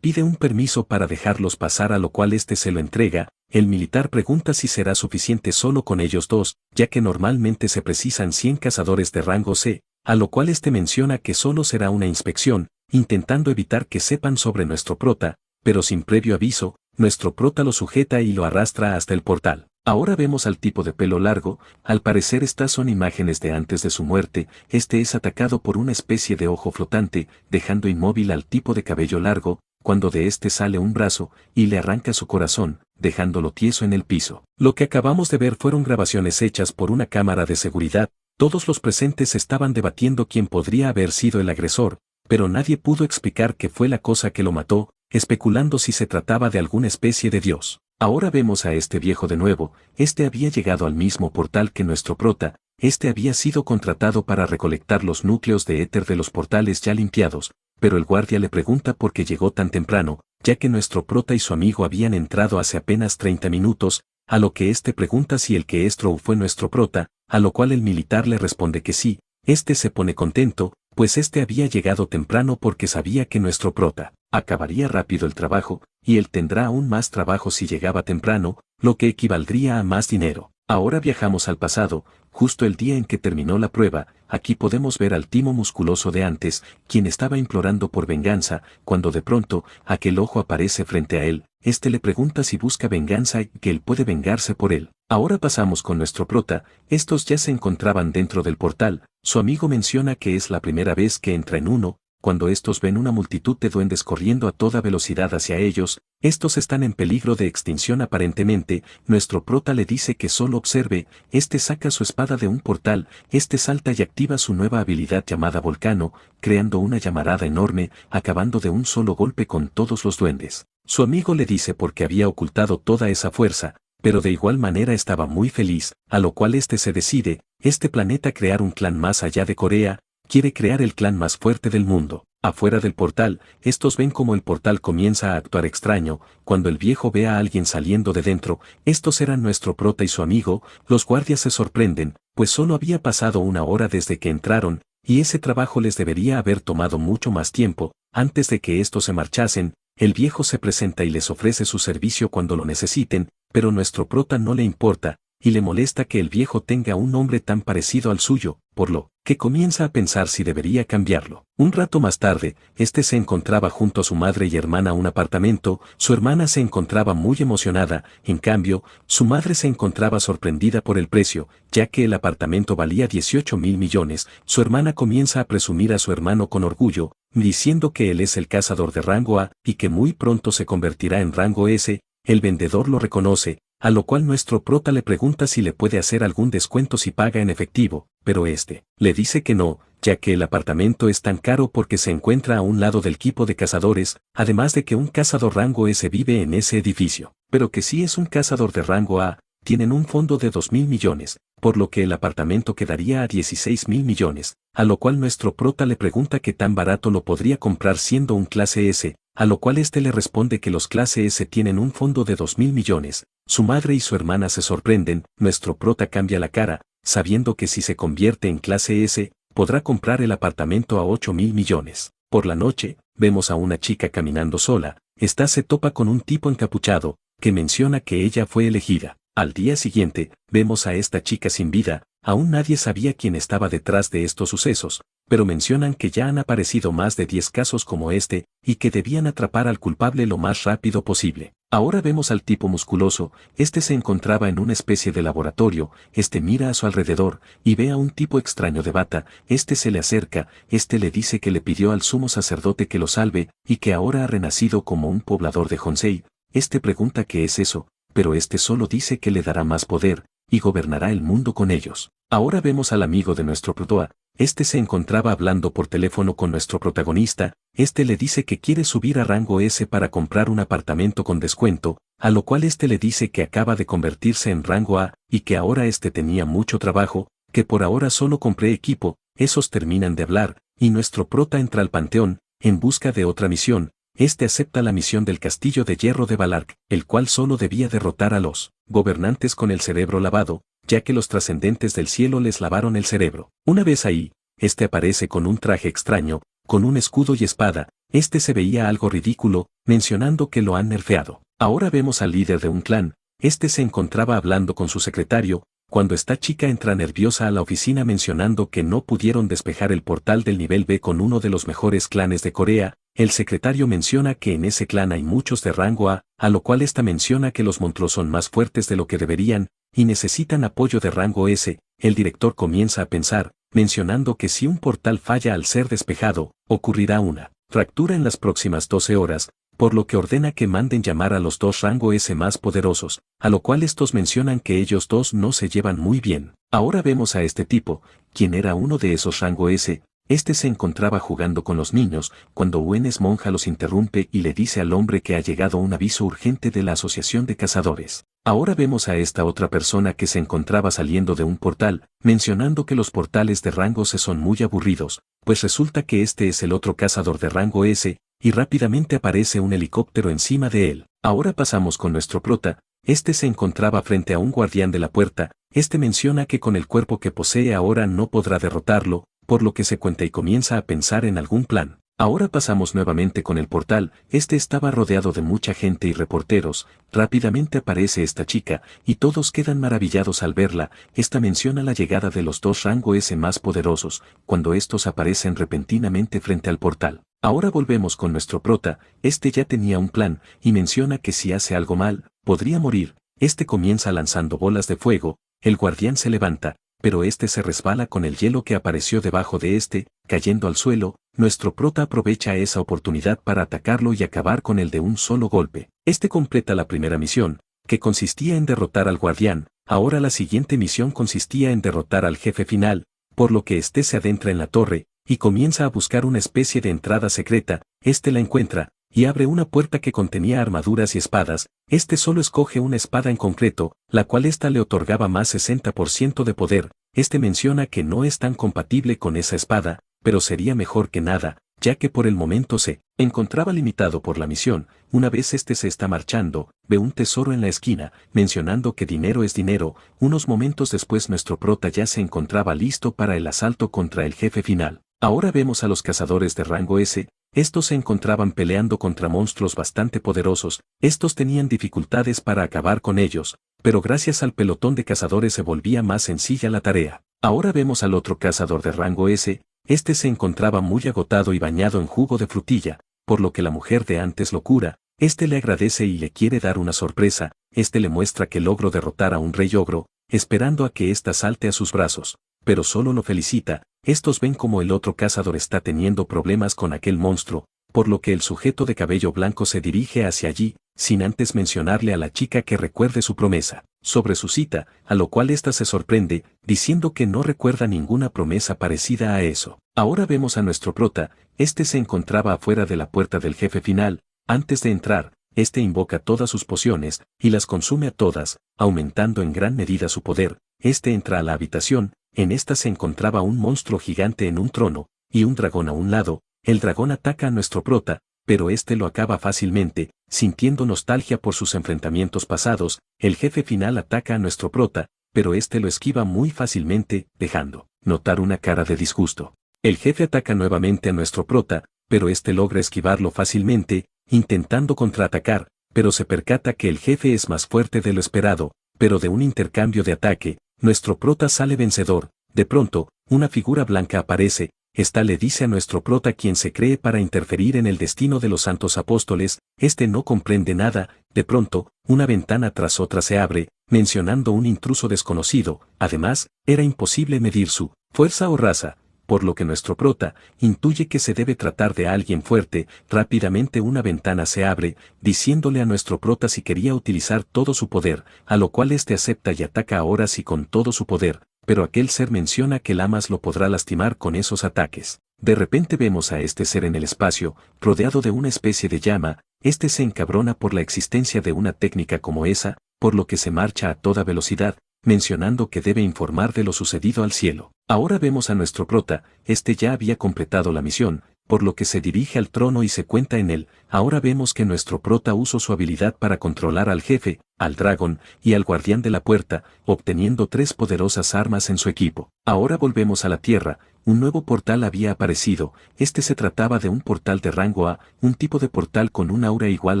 Pide un permiso para dejarlos pasar, a lo cual se lo entrega. El militar pregunta si será suficiente solo con ellos dos, ya que normalmente se precisan 100 cazadores de rango C, a lo cual menciona que solo será una inspección, intentando evitar que sepan sobre nuestro prota, pero sin previo aviso. Nuestro prota lo sujeta y lo arrastra hasta el portal. Ahora vemos al tipo de pelo largo, al parecer estas son imágenes de antes de su muerte. Es atacado por una especie de ojo flotante, dejando inmóvil al tipo de cabello largo, cuando de sale un brazo, y le arranca su corazón, dejándolo tieso en el piso. Lo que acabamos de ver fueron grabaciones hechas por una cámara de seguridad, Todos los presentes estaban debatiendo quién podría haber sido el agresor, pero nadie pudo explicar qué fue la cosa que lo mató, especulando si se trataba de alguna especie de dios. Ahora vemos a este viejo de nuevo, este había llegado al mismo portal que nuestro prota, este había sido contratado para recolectar los núcleos de éter de los portales ya limpiados, pero el guardia le pregunta por qué llegó tan temprano, ya que nuestro prota y su amigo habían entrado hace apenas 30 minutos, a lo que este pregunta si el que Strow fue nuestro prota, a lo cual el militar le responde que sí. Este se pone contento, pues este había llegado temprano porque sabía que nuestro prota acabaría rápido el trabajo, y él tendrá aún más trabajo si llegaba temprano, lo que equivaldría a más dinero. Ahora viajamos al pasado, justo el día en que terminó la prueba. Aquí podemos ver al Timo musculoso de antes, quien estaba implorando por venganza, cuando de pronto, aquel ojo aparece frente a él. Este le pregunta si busca venganza y que él puede vengarse por él. Ahora pasamos con nuestro prota. Estos ya se encontraban dentro del portal. Su amigo menciona que es la primera vez que entra en uno. Cuando estos ven una multitud de duendes corriendo a toda velocidad hacia ellos, estos están en peligro de extinción aparentemente. Nuestro prota le dice que solo observe. Este saca su espada de un portal, este salta y activa su nueva habilidad llamada Volcano, creando una llamarada enorme, acabando de un solo golpe con todos los duendes. Su amigo le dice por qué había ocultado toda esa fuerza, pero de igual manera estaba muy feliz, a lo cual este se decide, este planeta crear un clan más allá de Corea, quiere crear el clan más fuerte del mundo. Afuera del portal, estos ven como el portal comienza a actuar extraño. Cuando el viejo ve a alguien saliendo de dentro, estos eran nuestro prota y su amigo. Los guardias se sorprenden, pues solo había pasado una hora desde que entraron, y ese trabajo les debería haber tomado mucho más tiempo. Antes de que estos se marchasen, el viejo se presenta y les ofrece su servicio cuando lo necesiten, pero nuestro prota no le importa, y le molesta que el viejo tenga un nombre tan parecido al suyo, por lo que comienza a pensar si debería cambiarlo. Un rato más tarde, este se encontraba junto a su madre y hermana en un apartamento. Su hermana se encontraba muy emocionada, en cambio, su madre se encontraba sorprendida por el precio, ya que el apartamento valía 18.000 millones. Su hermana comienza a presumir a su hermano con orgullo, diciendo que él es el cazador de rango A, y que muy pronto se convertirá en rango S. El vendedor lo reconoce, a lo cual nuestro prota le pregunta si le puede hacer algún descuento si paga en efectivo, pero este le dice que no, ya que el apartamento es tan caro porque se encuentra a un lado del equipo de cazadores, además de que un cazador rango S vive en ese edificio, pero que si es un cazador de rango A, tienen un fondo de 2.000 millones, por lo que el apartamento quedaría a 16.000 millones, a lo cual nuestro prota le pregunta qué tan barato lo podría comprar siendo un clase S, a lo cual este le responde que los clase S tienen un fondo de 2.000 millones. Su madre y su hermana se sorprenden. Nuestro prota cambia la cara, sabiendo que si se convierte en clase S, podrá comprar el apartamento a 8.000 millones. Por la noche, vemos a una chica caminando sola. Esta se topa con un tipo encapuchado, que menciona que ella fue elegida. Al día siguiente, vemos a esta chica sin vida. Aún nadie sabía quién estaba detrás de estos sucesos, pero mencionan que ya han aparecido más de 10 casos como este, y que debían atrapar al culpable lo más rápido posible. Ahora vemos al tipo musculoso. Este se encontraba en una especie de laboratorio. Este mira a su alrededor, y ve a un tipo extraño de bata. Este se le acerca, este le dice que le pidió al sumo sacerdote que lo salve, y que ahora ha renacido como un poblador de Honsei. Este pregunta qué es eso, pero este solo dice que le dará más poder, y gobernará el mundo con ellos. Ahora vemos al amigo de nuestro protoa. Este se encontraba hablando por teléfono con nuestro protagonista. Este le dice que quiere subir a rango S para comprar un apartamento con descuento, a lo cual este le dice que acaba de convertirse en rango A, y que ahora este tenía mucho trabajo, que por ahora solo compré equipo. Esos terminan de hablar, y nuestro prota entra al panteón, en busca de otra misión. Este acepta la misión del castillo de hierro de Balark, el cual solo debía derrotar a los gobernantes con el cerebro lavado, ya que los trascendentes del cielo les lavaron el cerebro. Una vez ahí, este aparece con un traje extraño, con un escudo y espada. Este se veía algo ridículo, mencionando que lo han nerfeado. Ahora vemos al líder de un clan. Este se encontraba hablando con su secretario, cuando esta chica entra nerviosa a la oficina mencionando que no pudieron despejar el portal del nivel B con uno de los mejores clanes de Corea. El secretario menciona que en ese clan hay muchos de rango a lo cual esta menciona que los monstruos son más fuertes de lo que deberían, y necesitan apoyo de rango S. El director comienza a pensar, mencionando que si un portal falla al ser despejado, ocurrirá una fractura en las próximas 12 horas, por lo que ordena que manden llamar a los dos rango S más poderosos, a lo cual estos mencionan que ellos dos no se llevan muy bien. Ahora vemos a este tipo, quien era uno de esos rango S. Este se encontraba jugando con los niños, cuando Buenes Monja los interrumpe y le dice al hombre que ha llegado un aviso urgente de la Asociación de Cazadores. Ahora vemos a esta otra persona que se encontraba saliendo de un portal, mencionando que los portales de rango S son muy aburridos, pues resulta que este es el otro cazador de rango S, y rápidamente aparece un helicóptero encima de él. Ahora pasamos con nuestro prota. Este se encontraba frente a un guardián de la puerta. Este menciona que con el cuerpo que posee ahora no podrá derrotarlo, por lo que se cuenta y comienza a pensar en algún plan. Ahora pasamos nuevamente con el portal. Este estaba rodeado de mucha gente y reporteros. Rápidamente aparece esta chica, y todos quedan maravillados al verla. Esta menciona la llegada de los dos rango S más poderosos, cuando estos aparecen repentinamente frente al portal. Ahora volvemos con nuestro prota. Este ya tenía un plan, y menciona que si hace algo mal, podría morir. Este comienza lanzando bolas de fuego. El guardián se levanta, pero este se resbala con el hielo que apareció debajo de este, cayendo al suelo. Nuestro prota aprovecha esa oportunidad para atacarlo y acabar con él de un solo golpe. Este completa la primera misión, que consistía en derrotar al guardián. Ahora la siguiente misión consistía en derrotar al jefe final, por lo que este se adentra en la torre, y comienza a buscar una especie de entrada secreta. Este la encuentra, y abre una puerta que contenía armaduras y espadas. Este solo escoge una espada en concreto, la cual ésta le otorgaba más 60% de poder. Este menciona que no es tan compatible con esa espada, pero sería mejor que nada, ya que por el momento se encontraba limitado por la misión. Una vez este se está marchando, ve un tesoro en la esquina, mencionando que dinero es dinero. Unos momentos después nuestro prota ya se encontraba listo para el asalto contra el jefe final. Ahora vemos a los cazadores de rango S. Estos se encontraban peleando contra monstruos bastante poderosos. Estos tenían dificultades para acabar con ellos, pero gracias al pelotón de cazadores se volvía más sencilla la tarea. Ahora vemos al otro cazador de rango S. Este se encontraba muy agotado y bañado en jugo de frutilla, por lo que la mujer de antes lo cura. Este le agradece y le quiere dar una sorpresa. Este le muestra que logró derrotar a un rey ogro, esperando a que ésta salte a sus brazos, pero solo lo felicita. Estos ven como el otro cazador está teniendo problemas con aquel monstruo, por lo que el sujeto de cabello blanco se dirige hacia allí, sin antes mencionarle a la chica que recuerde su promesa sobre su cita, a lo cual ésta se sorprende, diciendo que no recuerda ninguna promesa parecida a eso. Ahora vemos a nuestro prota. Este se encontraba afuera de la puerta del jefe final. Antes de entrar, este invoca todas sus pociones, y las consume a todas, aumentando en gran medida su poder. Este entra a la habitación. En esta se encontraba un monstruo gigante en un trono, y un dragón a un lado. El dragón ataca a nuestro prota, pero este lo acaba fácilmente. Sintiendo nostalgia por sus enfrentamientos pasados, el jefe final ataca a nuestro prota, pero este lo esquiva muy fácilmente, dejando notar una cara de disgusto. El jefe ataca nuevamente a nuestro prota, pero este logra esquivarlo fácilmente, intentando contraatacar, pero se percata que el jefe es más fuerte de lo esperado. Pero de un intercambio de ataque, nuestro prota sale vencedor. De pronto, una figura blanca aparece. Esta le dice a nuestro prota quien se cree para interferir en el destino de los santos apóstoles. Este no comprende nada. De pronto, una ventana tras otra se abre, mencionando un intruso desconocido. Además, era imposible medir su fuerza o raza, por lo que nuestro prota intuye que se debe tratar de alguien fuerte. Rápidamente una ventana se abre, diciéndole a nuestro prota si quería utilizar todo su poder, a lo cual este acepta y ataca ahora sí con todo su poder, pero aquel ser menciona que Lamas lo podrá lastimar con esos ataques. De repente vemos a este ser en el espacio, rodeado de una especie de llama. Este se encabrona por la existencia de una técnica como esa, por lo que se marcha a toda velocidad, mencionando que debe informar de lo sucedido al cielo. Ahora vemos a nuestro prota. Este ya había completado la misión, por lo que se dirige al trono y se cuenta en él. Ahora vemos que nuestro prota usó su habilidad para controlar al jefe, al dragón y al guardián de la puerta, obteniendo 3 poderosas armas en su equipo. Ahora volvemos a la Tierra. Un nuevo portal había aparecido. Este se trataba de un portal de rango A, un tipo de portal con un aura igual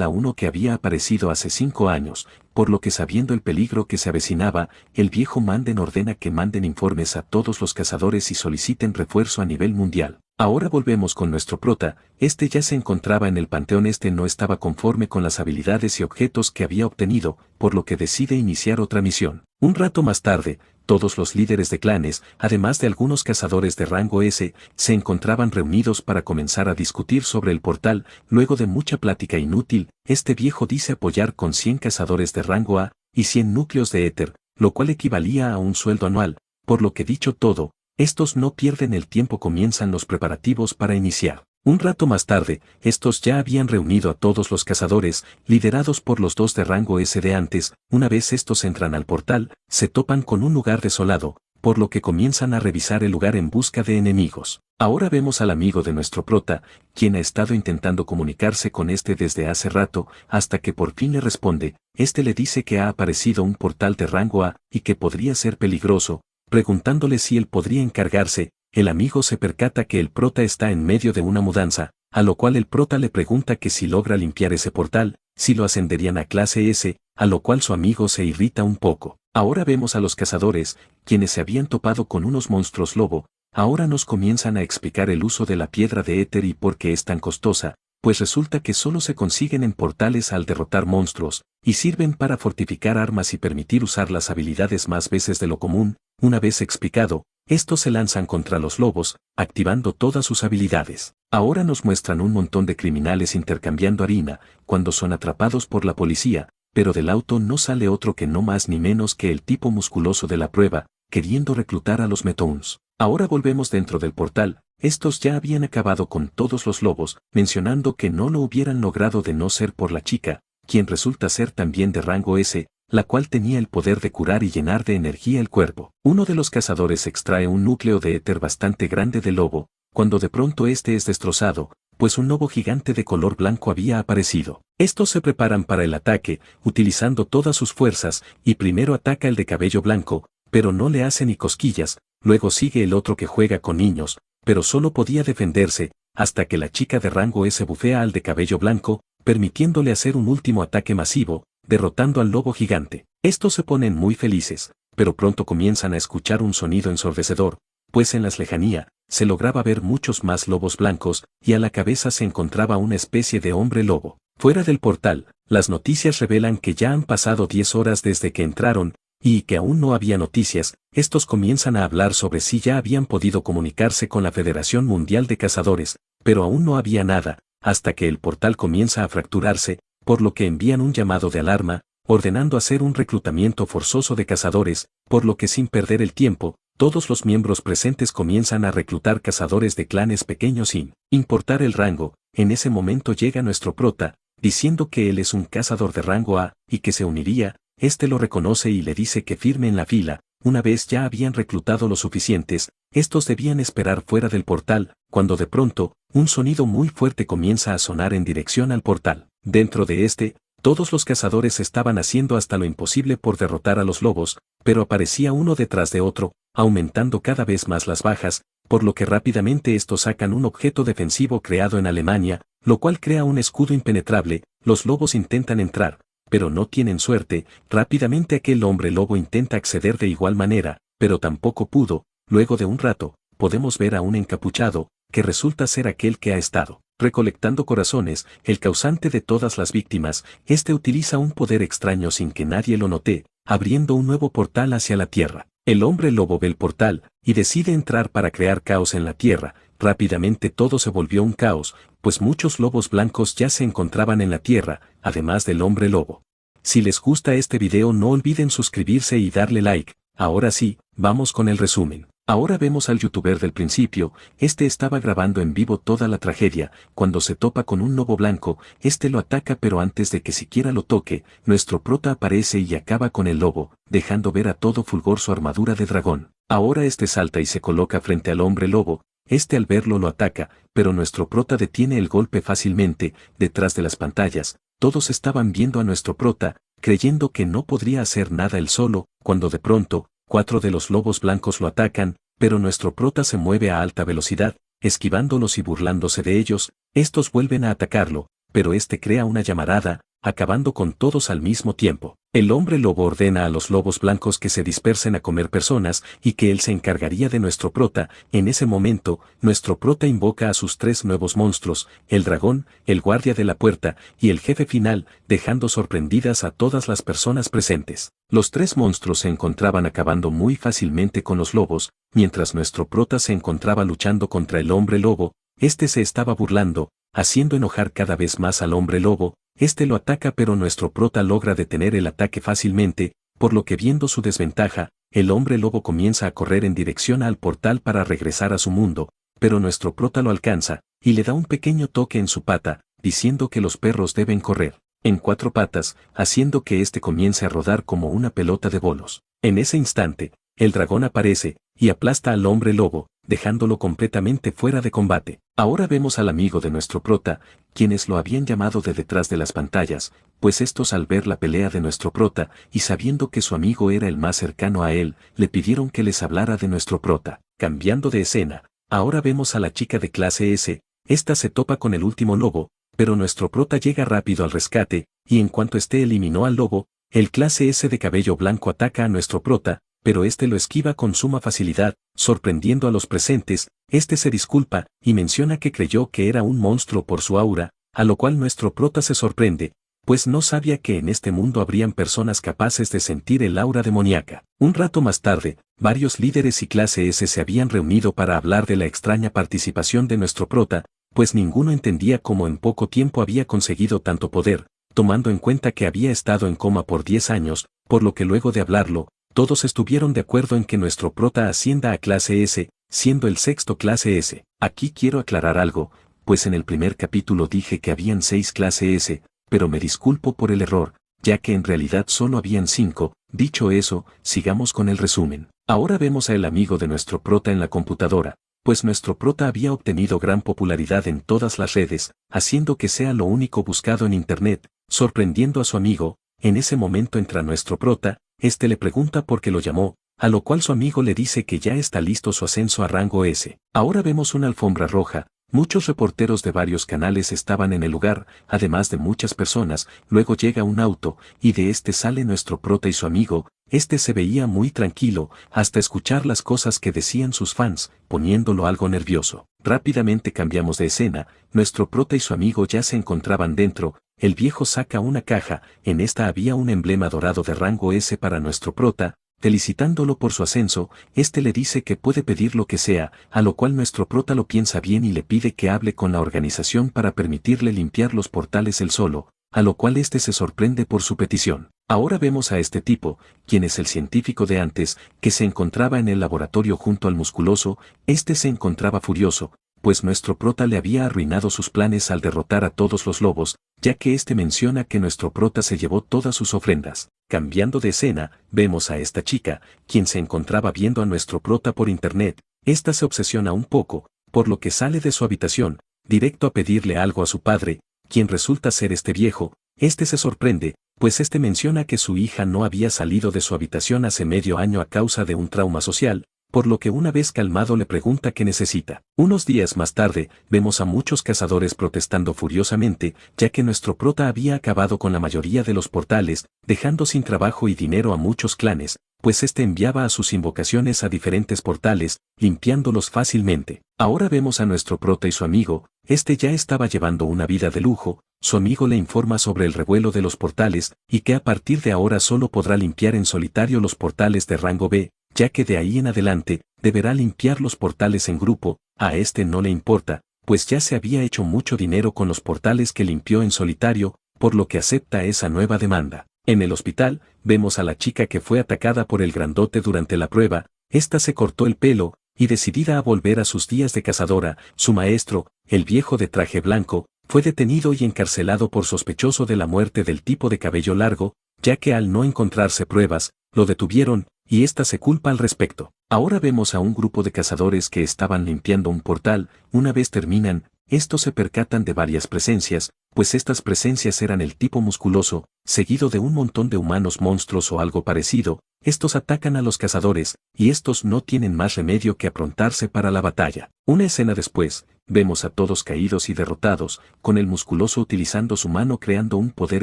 a uno que había aparecido hace 5 años, por lo que sabiendo el peligro que se avecinaba, el viejo Manden ordena que manden informes a todos los cazadores y soliciten refuerzo a nivel mundial. Ahora volvemos con nuestro prota. Este ya se encontraba en el panteón. Este no estaba conforme con las habilidades y objetos que había obtenido, por lo que decide iniciar otra misión. Un rato más tarde, Todos los líderes de clanes, además de algunos cazadores de rango S, se encontraban reunidos para comenzar a discutir sobre el portal. Luego de mucha plática inútil, este viejo dice apoyar con 100 cazadores de rango A y 100 núcleos de éter, lo cual equivalía a un sueldo anual, por lo que dicho todo, estos no pierden el tiempo, comienzan los preparativos para iniciar. Un rato más tarde, estos ya habían reunido a todos los cazadores, liderados por los 2 de rango S de antes. Una vez estos entran al portal, se topan con un lugar desolado, por lo que comienzan a revisar el lugar en busca de enemigos. Ahora vemos al amigo de nuestro prota, quien ha estado intentando comunicarse con este desde hace rato, hasta que por fin le responde. Este le dice que ha aparecido un portal de rango A y que podría ser peligroso, preguntándole si él podría encargarse. El amigo se percata que el prota está en medio de una mudanza, a lo cual el prota le pregunta que si logra limpiar ese portal, si lo ascenderían a clase S, a lo cual su amigo se irrita un poco. Ahora vemos a los cazadores, quienes se habían topado con unos monstruos lobo, ahora nos comienzan a explicar el uso de la piedra de éter y por qué es tan costosa, pues resulta que solo se consiguen en portales al derrotar monstruos, y sirven para fortificar armas y permitir usar las habilidades más veces de lo común. Una vez explicado, estos se lanzan contra los lobos, activando todas sus habilidades. Ahora nos muestran un montón de criminales intercambiando harina, cuando son atrapados por la policía, pero del auto no sale otro que no más ni menos que el tipo musculoso de la prueba, queriendo reclutar a los Metoons. Ahora volvemos dentro del portal. Estos ya habían acabado con todos los lobos, mencionando que no lo hubieran logrado de no ser por la chica, quien resulta ser también de rango S, la cual tenía el poder de curar y llenar de energía el cuerpo. Uno de los cazadores extrae un núcleo de éter bastante grande del lobo, cuando de pronto este es destrozado, pues un lobo gigante de color blanco había aparecido. Estos se preparan para el ataque, utilizando todas sus fuerzas, y primero ataca el de cabello blanco, pero no le hace ni cosquillas. Luego sigue el otro que juega con niños, pero solo podía defenderse, hasta que la chica de rango S bufea al de cabello blanco, permitiéndole hacer un último ataque masivo, derrotando al lobo gigante. Estos se ponen muy felices, pero pronto comienzan a escuchar un sonido ensordecedor, pues en las lejanía, se lograba ver muchos más lobos blancos, y a la cabeza se encontraba una especie de hombre lobo. Fuera del portal, las noticias revelan que ya han pasado 10 horas desde que entraron, y que aún no había noticias. Estos comienzan a hablar sobre si ya habían podido comunicarse con la Federación Mundial de Cazadores, pero aún no había nada, hasta que el portal comienza a fracturarse, por lo que envían un llamado de alarma, ordenando hacer un reclutamiento forzoso de cazadores, por lo que sin perder el tiempo, todos los miembros presentes comienzan a reclutar cazadores de clanes pequeños sin importar el rango. En ese momento llega nuestro prota, diciendo que él es un cazador de rango A, y que se uniría. Este lo reconoce y le dice que firme en la fila. Una vez ya habían reclutado los suficientes, estos debían esperar fuera del portal, cuando de pronto, un sonido muy fuerte comienza a sonar en dirección al portal. Dentro de este, todos los cazadores estaban haciendo hasta lo imposible por derrotar a los lobos, pero aparecía uno detrás de otro, aumentando cada vez más las bajas, por lo que rápidamente estos sacan un objeto defensivo creado en Alemania, lo cual crea un escudo impenetrable. Los lobos intentan entrar, pero no tienen suerte. Rápidamente aquel hombre lobo intenta acceder de igual manera, pero tampoco pudo. Luego de un rato, podemos ver a un encapuchado, que resulta ser aquel que ha estado recolectando corazones, el causante de todas las víctimas. Este utiliza un poder extraño sin que nadie lo note, abriendo un nuevo portal hacia la Tierra. El hombre lobo ve el portal, y decide entrar para crear caos en la Tierra. Rápidamente todo se volvió un caos, pues muchos lobos blancos ya se encontraban en la Tierra, además del hombre lobo. Si les gusta este video no olviden suscribirse y darle like. Ahora sí, vamos con el resumen. Ahora vemos al youtuber del principio. Este estaba grabando en vivo toda la tragedia. Cuando se topa con un lobo blanco, este lo ataca, pero antes de que siquiera lo toque, nuestro prota aparece y acaba con el lobo, dejando ver a todo fulgor su armadura de dragón. Ahora este salta y se coloca frente al hombre lobo. Este al verlo lo ataca, pero nuestro prota detiene el golpe fácilmente. Detrás de las pantallas, todos estaban viendo a nuestro prota, creyendo que no podría hacer nada él solo, cuando de pronto, 4 de los lobos blancos lo atacan, pero nuestro prota se mueve a alta velocidad, esquivándolos y burlándose de ellos. Estos vuelven a atacarlo, pero este crea una llamarada, acabando con todos al mismo tiempo. El hombre lobo ordena a los lobos blancos que se dispersen a comer personas y que él se encargaría de nuestro prota. En ese momento, nuestro prota invoca a sus 3 nuevos monstruos, el dragón, el guardia de la puerta y el jefe final, dejando sorprendidas a todas las personas presentes. Los 3 monstruos se encontraban acabando muy fácilmente con los lobos, mientras nuestro prota se encontraba luchando contra el hombre lobo. Este se estaba burlando, haciendo enojar cada vez más al hombre lobo. Este lo ataca, pero nuestro prota logra detener el ataque fácilmente, por lo que, viendo su desventaja, el hombre lobo comienza a correr en dirección al portal para regresar a su mundo, pero nuestro prota lo alcanza y le da un pequeño toque en su pata, diciendo que los perros deben correr en 4 patas, haciendo que este comience a rodar como una pelota de bolos. En ese instante, el dragón aparece y aplasta al hombre lobo, dejándolo completamente fuera de combate. Ahora vemos al amigo de nuestro prota, quienes lo habían llamado de detrás de las pantallas, pues estos, al ver la pelea de nuestro prota y sabiendo que su amigo era el más cercano a él, le pidieron que les hablara de nuestro prota. Cambiando de escena, ahora vemos a la chica de clase S. Esta se topa con el último lobo, pero nuestro prota llega rápido al rescate, y en cuanto este eliminó al lobo, el clase S de cabello blanco ataca a nuestro prota, pero este lo esquiva con suma facilidad, sorprendiendo a los presentes. Este se disculpa y menciona que creyó que era un monstruo por su aura, a lo cual nuestro prota se sorprende, pues no sabía que en este mundo habrían personas capaces de sentir el aura demoníaca. Un rato más tarde, varios líderes y clase S se habían reunido para hablar de la extraña participación de nuestro prota, pues ninguno entendía cómo en poco tiempo había conseguido tanto poder, tomando en cuenta que había estado en coma por 10 años, por lo que luego de hablarlo, todos estuvieron de acuerdo en que nuestro prota ascienda a clase S, siendo el 6º clase S. Aquí quiero aclarar algo, pues en el primer capítulo dije que habían 6 clase S, pero me disculpo por el error, ya que en realidad solo habían 5. Dicho eso, sigamos con el resumen. Ahora vemos a el amigo de nuestro prota en la computadora, pues nuestro prota había obtenido gran popularidad en todas las redes, haciendo que sea lo único buscado en internet, sorprendiendo a su amigo. En ese momento entra nuestro prota, este le pregunta por qué lo llamó, a lo cual su amigo le dice que ya está listo su ascenso a rango S. Ahora vemos una alfombra roja, muchos reporteros de varios canales estaban en el lugar, además de muchas personas. Luego llega un auto, y de este sale nuestro prota y su amigo. Este se veía muy tranquilo, hasta escuchar las cosas que decían sus fans, poniéndolo algo nervioso. Rápidamente cambiamos de escena, nuestro prota y su amigo ya se encontraban dentro. El viejo saca una caja, en esta había un emblema dorado de rango S para nuestro prota. Felicitándolo por su ascenso, este le dice que puede pedir lo que sea, a lo cual nuestro prota lo piensa bien y le pide que hable con la organización para permitirle limpiar los portales él solo, a lo cual este se sorprende por su petición. Ahora vemos a este tipo, quien es el científico de antes, que se encontraba en el laboratorio junto al musculoso. Este se encontraba furioso, pues nuestro prota le había arruinado sus planes al derrotar a todos los lobos, ya que este menciona que nuestro prota se llevó todas sus ofrendas. Cambiando de escena, vemos a esta chica, quien se encontraba viendo a nuestro prota por internet. Esta se obsesiona un poco, por lo que sale de su habitación, directo a pedirle algo a su padre, quien resulta ser este viejo. Este se sorprende, pues este menciona que su hija no había salido de su habitación hace medio año a causa de un trauma social, por lo que una vez calmado le pregunta qué necesita. Unos días más tarde, vemos a muchos cazadores protestando furiosamente, ya que nuestro prota había acabado con la mayoría de los portales, dejando sin trabajo y dinero a muchos clanes, pues este enviaba a sus invocaciones a diferentes portales, limpiándolos fácilmente. Ahora vemos a nuestro prota y su amigo. Este ya estaba llevando una vida de lujo. Su amigo le informa sobre el revuelo de los portales, y que a partir de ahora solo podrá limpiar en solitario los portales de rango B, ya que de ahí en adelante, deberá limpiar los portales en grupo. A este no le importa, pues ya se había hecho mucho dinero con los portales que limpió en solitario, por lo que acepta esa nueva demanda. En el hospital, vemos a la chica que fue atacada por el grandote durante la prueba. Esta se cortó el pelo, y decidida a volver a sus días de cazadora, su maestro, el viejo de traje blanco, fue detenido y encarcelado por sospechoso de la muerte del tipo de cabello largo, ya que al no encontrarse pruebas, lo detuvieron, y ésta se culpa al respecto. Ahora vemos a un grupo de cazadores que estaban limpiando un portal. Una vez terminan, estos se percatan de varias presencias, pues estas presencias eran el tipo musculoso, seguido de un montón de humanos monstruos o algo parecido. Estos atacan a los cazadores, y estos no tienen más remedio que aprontarse para la batalla. Una escena después, vemos a todos caídos y derrotados, con el musculoso utilizando su mano creando un poder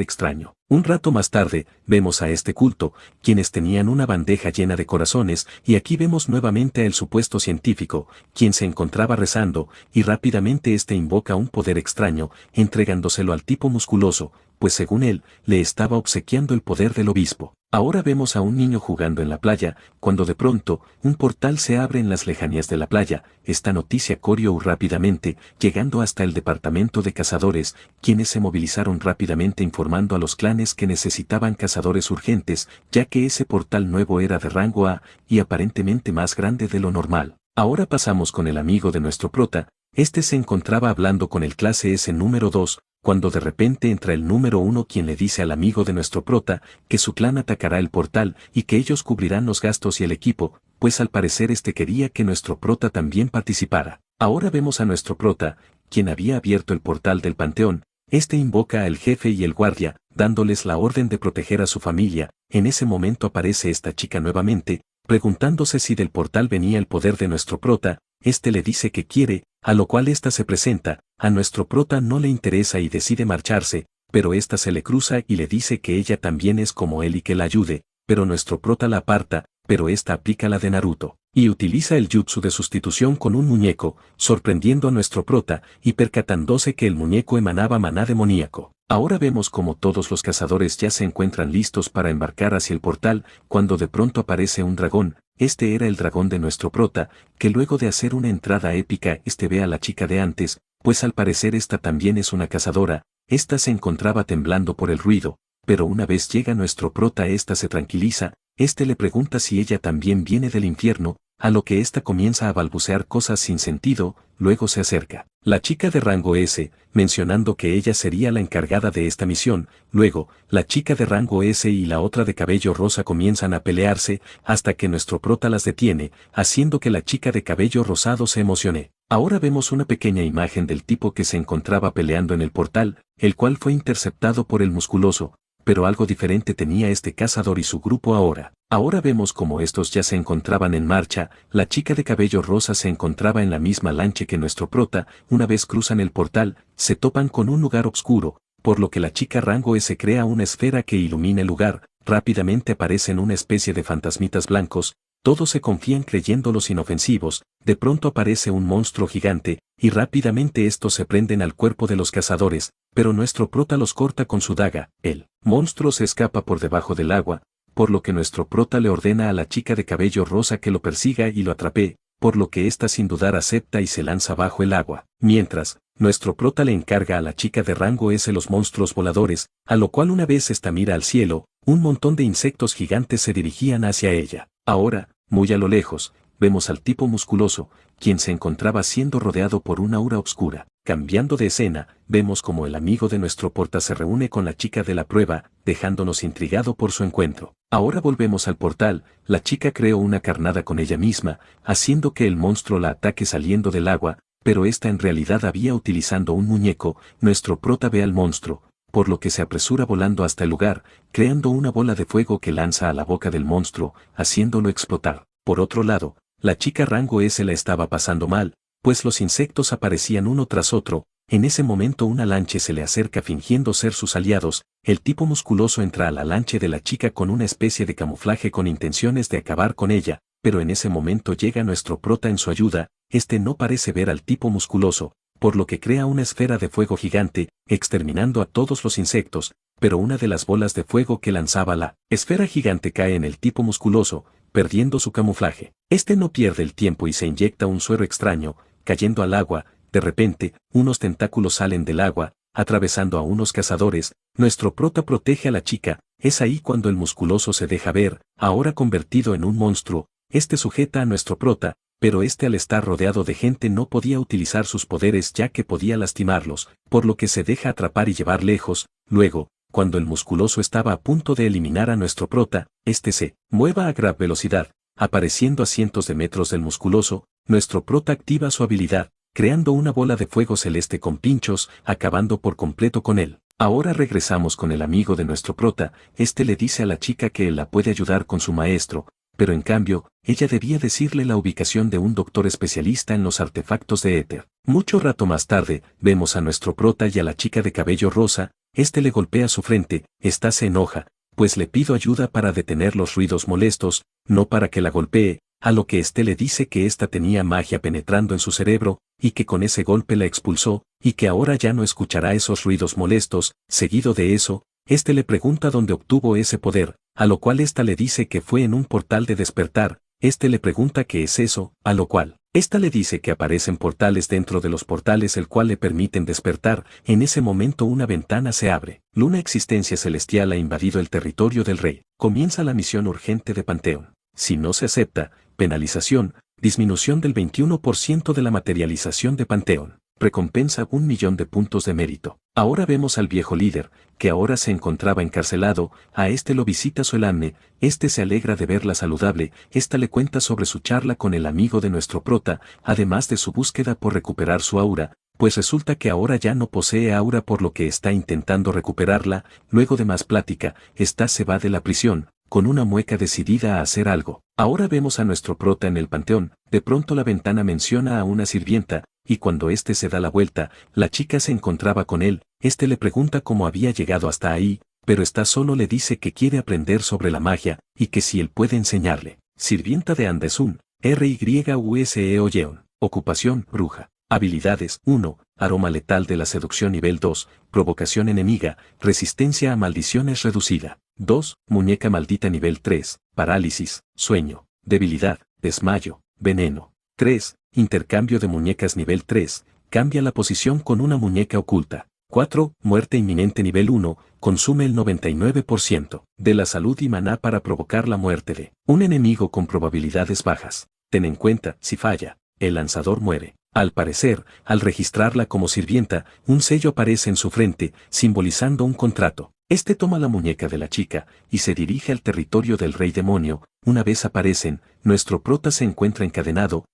extraño. Un rato más tarde, vemos a este culto, quienes tenían una bandeja llena de corazones, y aquí vemos nuevamente al supuesto científico, quien se encontraba rezando, y rápidamente este invoca un poder extraño, entregándoselo al tipo musculoso, pues según él, le estaba obsequiando el poder del obispo. Ahora vemos a un niño jugando en la playa, cuando de pronto, un portal se abre en las lejanías de la playa. Esta noticia corrió rápidamente, llegando hasta el departamento de cazadores, quienes se movilizaron rápidamente informando a los clanes que necesitaban cazadores urgentes, ya que ese portal nuevo era de rango A, y aparentemente más grande de lo normal. Ahora pasamos con el amigo de nuestro prota. Este se encontraba hablando con el clase S número 2, cuando de repente entra el número 1 quien le dice al amigo de nuestro prota que su clan atacará el portal y que ellos cubrirán los gastos y el equipo, pues al parecer este quería que nuestro prota también participara. Ahora vemos a nuestro prota, quien había abierto el portal del panteón. Este invoca al jefe y el guardia, dándoles la orden de proteger a su familia. En ese momento aparece esta chica nuevamente, preguntándose si del portal venía el poder de nuestro prota. Este le dice que quiere, a lo cual ésta se presenta. A nuestro prota no le interesa y decide marcharse, pero ésta se le cruza y le dice que ella también es como él y que la ayude, pero nuestro prota la aparta, pero ésta aplica la de Naruto, y utiliza el jutsu de sustitución con un muñeco, sorprendiendo a nuestro prota, y percatándose que el muñeco emanaba maná demoníaco. Ahora vemos como todos los cazadores ya se encuentran listos para embarcar hacia el portal, cuando de pronto aparece un dragón. Este era el dragón de nuestro prota, que luego de hacer una entrada épica ve a la chica de antes, pues al parecer esta también es una cazadora. Esta se encontraba temblando por el ruido, pero una vez llega nuestro prota esta se tranquiliza. Este le pregunta si ella también viene del infierno, a lo que ésta comienza a balbucear cosas sin sentido. Luego se acerca la chica de rango S, mencionando que ella sería la encargada de esta misión. Luego, la chica de rango S y la otra de cabello rosa comienzan a pelearse, hasta que nuestro prota las detiene, haciendo que la chica de cabello rosado se emocione. Ahora vemos una pequeña imagen del tipo que se encontraba peleando en el portal, el cual fue interceptado por el musculoso, pero algo diferente tenía este cazador y su grupo ahora. Ahora vemos como estos ya se encontraban en marcha. La chica de cabello rosa se encontraba en la misma lancha que nuestro prota. Una vez cruzan el portal, se topan con un lugar oscuro, por lo que la chica rango S crea una esfera que ilumina el lugar. Rápidamente aparecen una especie de fantasmitas blancos. Todos se confían creyéndolos inofensivos. De pronto aparece un monstruo gigante, y rápidamente estos se prenden al cuerpo de los cazadores, pero nuestro prota los corta con su daga. El monstruo se escapa por debajo del agua, por lo que nuestro prota le ordena a la chica de cabello rosa que lo persiga y lo atrape, por lo que ésta sin dudar acepta y se lanza bajo el agua. Mientras, nuestro prota le encarga a la chica de rango S los monstruos voladores, a lo cual una vez esta mira al cielo, un montón de insectos gigantes se dirigían hacia ella. Ahora, muy a lo lejos, vemos al tipo musculoso, quien se encontraba siendo rodeado por una aura oscura. Cambiando de escena, vemos como el amigo de nuestro porta se reúne con la chica de la prueba, dejándonos intrigado por su encuentro. Ahora volvemos al portal. La chica creó una carnada con ella misma, haciendo que el monstruo la ataque saliendo del agua, pero esta en realidad había utilizando un muñeco. Nuestro prota ve al monstruo, por lo que se apresura volando hasta el lugar, creando una bola de fuego que lanza a la boca del monstruo, haciéndolo explotar. Por otro lado, la chica rango S la estaba pasando mal, pues los insectos aparecían uno tras otro. En ese momento una lancha se le acerca fingiendo ser sus aliados. El tipo musculoso entra a la lancha de la chica con una especie de camuflaje con intenciones de acabar con ella, pero en ese momento llega nuestro prota en su ayuda. Este no parece ver al tipo musculoso, por lo que crea una esfera de fuego gigante, exterminando a todos los insectos, pero una de las bolas de fuego que lanzaba la esfera gigante cae en el tipo musculoso, perdiendo su camuflaje. Este no pierde el tiempo y se inyecta un suero extraño, cayendo al agua. De repente, unos tentáculos salen del agua, atravesando a unos cazadores. Nuestro prota protege a la chica. Es ahí cuando el musculoso se deja ver, ahora convertido en un monstruo. Este sujeta a nuestro prota, pero este al estar rodeado de gente no podía utilizar sus poderes ya que podía lastimarlos, por lo que se deja atrapar y llevar lejos. Luego, cuando el musculoso estaba a punto de eliminar a nuestro prota, este se mueva a gran velocidad, apareciendo a cientos de metros del musculoso. Nuestro prota activa su habilidad, creando una bola de fuego celeste con pinchos, acabando por completo con él. Ahora regresamos con el amigo de nuestro prota. Este le dice a la chica que él la puede ayudar con su maestro, pero en cambio, ella debía decirle la ubicación de un doctor especialista en los artefactos de éter. Mucho rato más tarde, vemos a nuestro prota y a la chica de cabello rosa, le golpea su frente, se enoja, pues le pido ayuda para detener los ruidos molestos, no para que la golpee, a lo que le dice que tenía magia penetrando en su cerebro, y que con ese golpe la expulsó, y que ahora ya no escuchará esos ruidos molestos. Seguido de eso, le pregunta dónde obtuvo ese poder, a lo cual le dice que fue en un portal de despertar. Le pregunta qué es eso, a lo cual le dice que aparecen portales dentro de los portales el cual le permiten despertar. En ese momento una ventana se abre. Una existencia celestial ha invadido el territorio del rey. Comienza la misión urgente de Panteón. Si no se acepta, penalización, disminución del 21% de la materialización de Panteón. Recompensa 1.000.000 de puntos de mérito. Ahora vemos al viejo líder, que ahora se encontraba encarcelado. A lo visita Soelamne. Se alegra de verla saludable. Le cuenta sobre su charla con el amigo de nuestro prota, además de su búsqueda por recuperar su aura, pues resulta que ahora ya no posee aura, por lo que está intentando recuperarla. Luego de más plática, se va de la prisión, con una mueca decidida a hacer algo. Ahora vemos a nuestro prota en el panteón. De pronto la ventana menciona a una sirvienta, y cuando se da la vuelta, la chica se encontraba con él. Le pregunta cómo había llegado hasta ahí, pero solo le dice que quiere aprender sobre la magia, y que si él puede enseñarle. Sirvienta de Andesun, RYUSE Oyeon. Ocupación, bruja. Habilidades, 1. Aroma letal de la seducción nivel 2, provocación enemiga, resistencia a maldiciones reducida. 2. Muñeca maldita nivel 3, parálisis, sueño, debilidad, desmayo, veneno. 3. Intercambio de muñecas nivel 3, cambia la posición con una muñeca oculta. 4. Muerte inminente nivel 1, consume el 99% de la salud y maná para provocar la muerte de un enemigo con probabilidades bajas. Ten en cuenta, si falla, el lanzador muere. Al parecer, al registrarla como sirvienta, un sello aparece en su frente, simbolizando un contrato. Toma la muñeca de la chica, y se dirige al territorio del rey demonio. Una vez aparecen, nuestro prota se encuentra encadenado.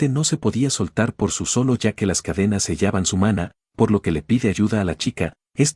No se podía soltar por sí solo, ya que las cadenas sellaban su mana, por lo que le pide ayuda a la chica.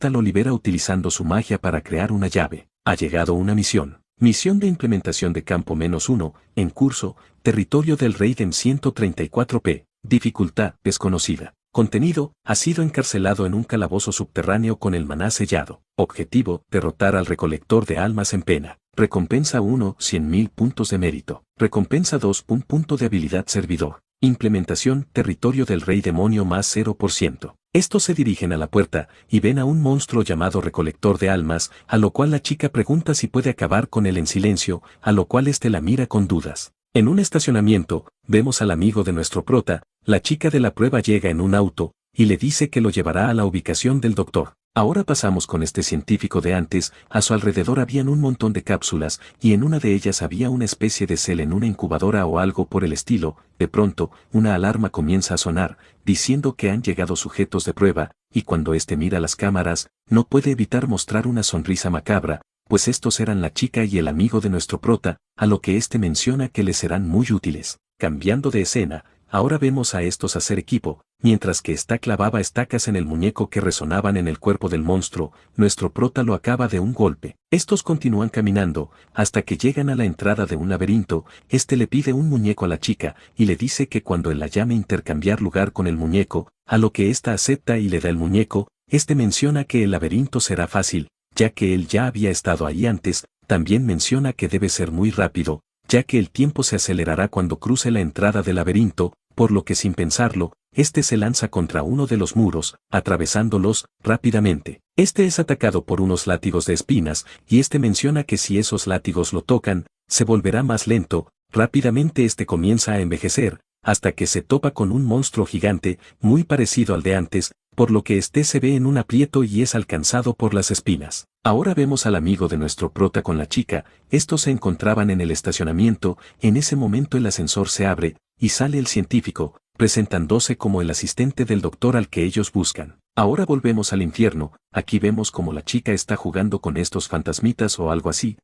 Lo libera utilizando su magia para crear una llave. Ha llegado una misión. Misión de implementación de campo -1, en curso, territorio del rey DEM 134p. Dificultad, desconocida. Contenido, ha sido encarcelado en un calabozo subterráneo con el maná sellado. Objetivo, derrotar al recolector de almas en pena. Recompensa 1, 100.000 puntos de mérito. Recompensa 2, un punto de habilidad servidor. Implementación, territorio del rey demonio más 0%. Estos se dirigen a la puerta, y ven a un monstruo llamado recolector de almas, a lo cual la chica pregunta si puede acabar con él en silencio, a lo cual la mira con dudas. En un estacionamiento, vemos al amigo de nuestro prota. La chica de la prueba llega en un auto, y le dice que lo llevará a la ubicación del doctor. Ahora pasamos con científico de antes. A su alrededor habían un montón de cápsulas, y en una de ellas había una especie de cel en una incubadora o algo por el estilo. De pronto, una alarma comienza a sonar, diciendo que han llegado sujetos de prueba, y cuando mira las cámaras, no puede evitar mostrar una sonrisa macabra, pues estos eran la chica y el amigo de nuestro prota, a lo que menciona que les serán muy útiles. Cambiando de escena, ahora vemos a estos hacer equipo, mientras que clavaba estacas en el muñeco que resonaban en el cuerpo del monstruo. Nuestro prota lo acaba de un golpe. Estos continúan caminando, hasta que llegan a la entrada de un laberinto. Le pide un muñeco a la chica, y le dice que cuando él la llame intercambiar lugar con el muñeco, a lo que ésta acepta y le da el muñeco. Menciona que el laberinto será fácil, ya que él ya había estado ahí antes. También menciona que debe ser muy rápido, ya que el tiempo se acelerará cuando cruce la entrada del laberinto, por lo que sin pensarlo, se lanza contra uno de los muros, atravesándolos rápidamente. Es atacado por unos látigos de espinas, y menciona que si esos látigos lo tocan, se volverá más lento. Rápidamente comienza a envejecer, hasta que se topa con un monstruo gigante, muy parecido al de antes, por lo que se ve en un aprieto y es alcanzado por las espinas. Ahora vemos al amigo de nuestro prota con la chica. Estos se encontraban en el estacionamiento. En ese momento el ascensor se abre, y sale el científico, presentándose como el asistente del doctor al que ellos buscan. Ahora volvemos al infierno. Aquí vemos como la chica está jugando con estos fantasmitas o algo así.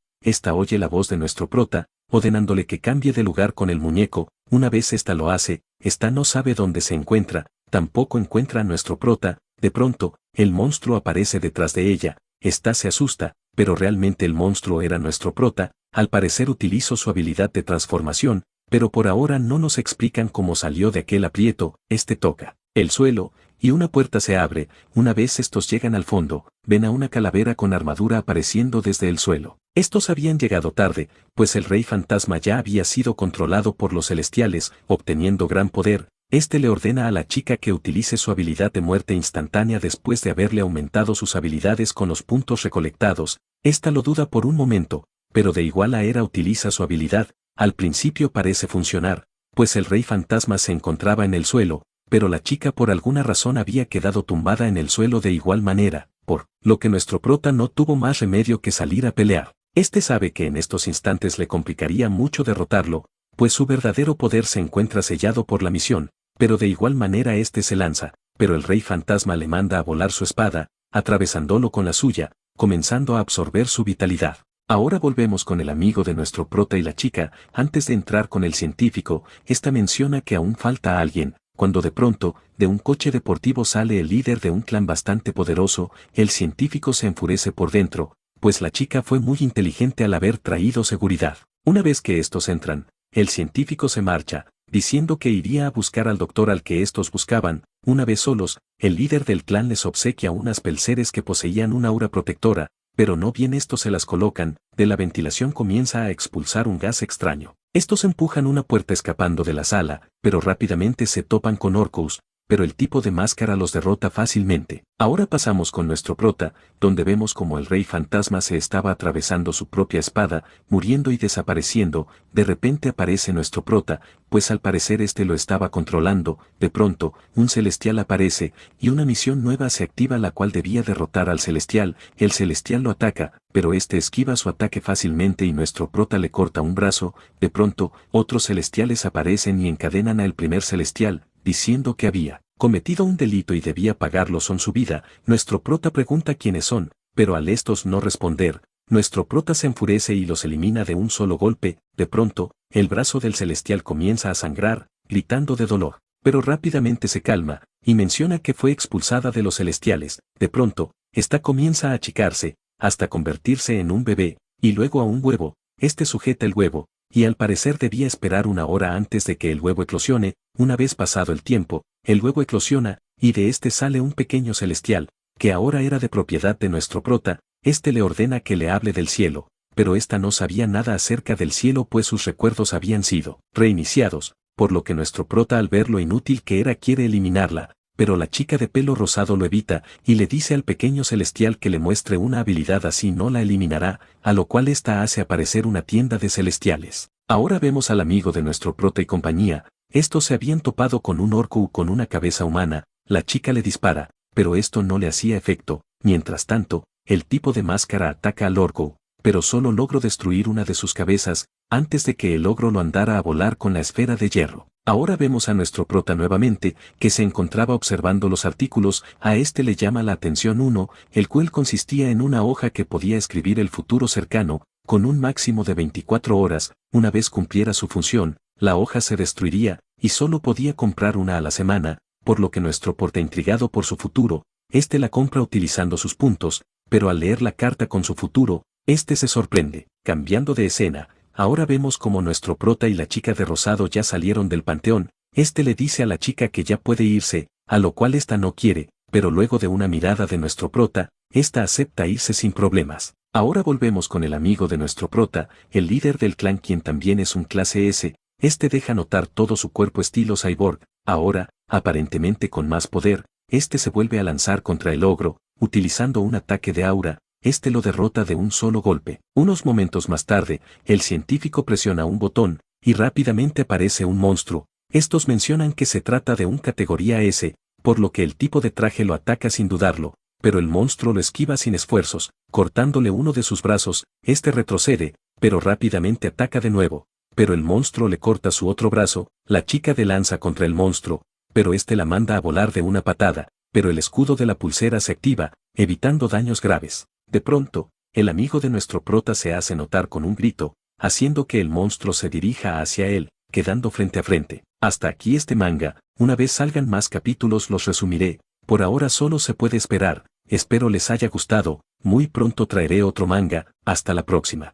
Oye la voz de nuestro prota, ordenándole que cambie de lugar con el muñeco. Una vez lo hace, no sabe dónde se encuentra, tampoco encuentra a nuestro prota. De pronto, el monstruo aparece detrás de ella. Se asusta, pero realmente el monstruo era nuestro prota, al parecer utilizó su habilidad de transformación, pero por ahora no nos explican cómo salió de aquel aprieto. Toca el suelo, y una puerta se abre. Una vez estos llegan al fondo, ven a una calavera con armadura apareciendo desde el suelo. Estos habían llegado tarde, pues el rey fantasma ya había sido controlado por los celestiales, obteniendo gran poder. Le ordena a la chica que utilice su habilidad de muerte instantánea después de haberle aumentado sus habilidades con los puntos recolectados. Lo duda por un momento, pero de igual manera utiliza su habilidad. Al principio parece funcionar, pues el rey fantasma se encontraba en el suelo, pero la chica por alguna razón había quedado tumbada en el suelo de igual manera, por lo que nuestro prota no tuvo más remedio que salir a pelear. Sabe que en estos instantes le complicaría mucho derrotarlo, pues su verdadero poder se encuentra sellado por la misión, pero de igual manera se lanza, pero el rey fantasma le manda a volar su espada, atravesándolo con la suya, comenzando a absorber su vitalidad. Ahora volvemos con el amigo de nuestro prota y la chica. Antes de entrar con el científico, menciona que aún falta alguien, cuando de pronto, de un coche deportivo sale el líder de un clan bastante poderoso. El científico se enfurece por dentro, pues la chica fue muy inteligente al haber traído seguridad. Una vez que estos entran, el científico se marcha, diciendo que iría a buscar al doctor al que estos buscaban. Una vez solos, el líder del clan les obsequia unas pelseres que poseían una aura protectora, pero no bien estos se las colocan, de la ventilación comienza a expulsar un gas extraño. Estos empujan una puerta escapando de la sala, pero rápidamente se topan con Orcus, pero el tipo de máscara los derrota fácilmente. Ahora pasamos con nuestro prota, donde vemos como el rey fantasma se estaba atravesando su propia espada, muriendo y desapareciendo. De repente aparece nuestro prota, pues al parecer lo estaba controlando. De pronto, un celestial aparece, y una misión nueva se activa, la cual debía derrotar al celestial. El celestial lo ataca, pero esquiva su ataque fácilmente y nuestro prota le corta un brazo. De pronto, otros celestiales aparecen y encadenan al primer celestial, diciendo que había cometido un delito y debía pagarlo con su vida. Nuestro prota pregunta quiénes son, pero al estos no responder, nuestro prota se enfurece y los elimina de un solo golpe. De pronto, el brazo del celestial comienza a sangrar, gritando de dolor, pero rápidamente se calma, y menciona que fue expulsada de los celestiales. De pronto, comienza a achicarse, hasta convertirse en un bebé, y luego a un huevo. Sujeta el huevo, y al parecer debía esperar una hora antes de que el huevo eclosione. Una vez pasado el tiempo, el huevo eclosiona, y de sale un pequeño celestial, que ahora era de propiedad de nuestro prota. Le ordena que le hable del cielo, pero no sabía nada acerca del cielo, pues sus recuerdos habían sido reiniciados, por lo que nuestro prota, al ver lo inútil que era, quiere eliminarla, pero la chica de pelo rosado lo evita, y le dice al pequeño celestial que le muestre una habilidad, así no la eliminará, a lo cual hace aparecer una tienda de celestiales. Ahora vemos al amigo de nuestro prota y compañía. Estos se habían topado con un orco con una cabeza humana. La chica le dispara, pero esto no le hacía efecto. Mientras tanto, el tipo de máscara ataca al orco, pero solo logró destruir una de sus cabezas, antes de que el ogro lo andara a volar con la esfera de hierro. Ahora vemos a nuestro prota nuevamente, que se encontraba observando los artículos. A le llama la atención uno, el cual consistía en una hoja que podía escribir el futuro cercano, con un máximo de 24 horas, una vez cumpliera su función, la hoja se destruiría, y solo podía comprar una a la semana, por lo que nuestro prota, intrigado por su futuro, la compra utilizando sus puntos, pero al leer la carta con su futuro, se sorprende. Cambiando de escena, ahora vemos como nuestro prota y la chica de rosado ya salieron del panteón. Le dice a la chica que ya puede irse, a lo cual no quiere, pero luego de una mirada de nuestro prota, acepta irse sin problemas. Ahora volvemos con el amigo de nuestro prota, el líder del clan, quien también es un clase S. Deja notar todo su cuerpo estilo cyborg. Ahora, aparentemente con más poder, se vuelve a lanzar contra el ogro, utilizando un ataque de aura. Lo derrota de un solo golpe. Unos momentos más tarde, el científico presiona un botón, y rápidamente aparece un monstruo. Estos mencionan que se trata de un categoría S, por lo que el tipo de traje lo ataca sin dudarlo, pero el monstruo lo esquiva sin esfuerzos, cortándole uno de sus brazos. Retrocede, pero rápidamente ataca de nuevo, pero el monstruo le corta su otro brazo. La chica lanza contra el monstruo, pero la manda a volar de una patada, pero el escudo de la pulsera se activa, evitando daños graves. De pronto, el amigo de nuestro prota se hace notar con un grito, haciendo que el monstruo se dirija hacia él, quedando frente a frente. Hasta aquí manga. Una vez salgan más capítulos los resumiré. Por ahora solo se puede esperar. Espero les haya gustado. Muy pronto traeré otro manga. Hasta la próxima.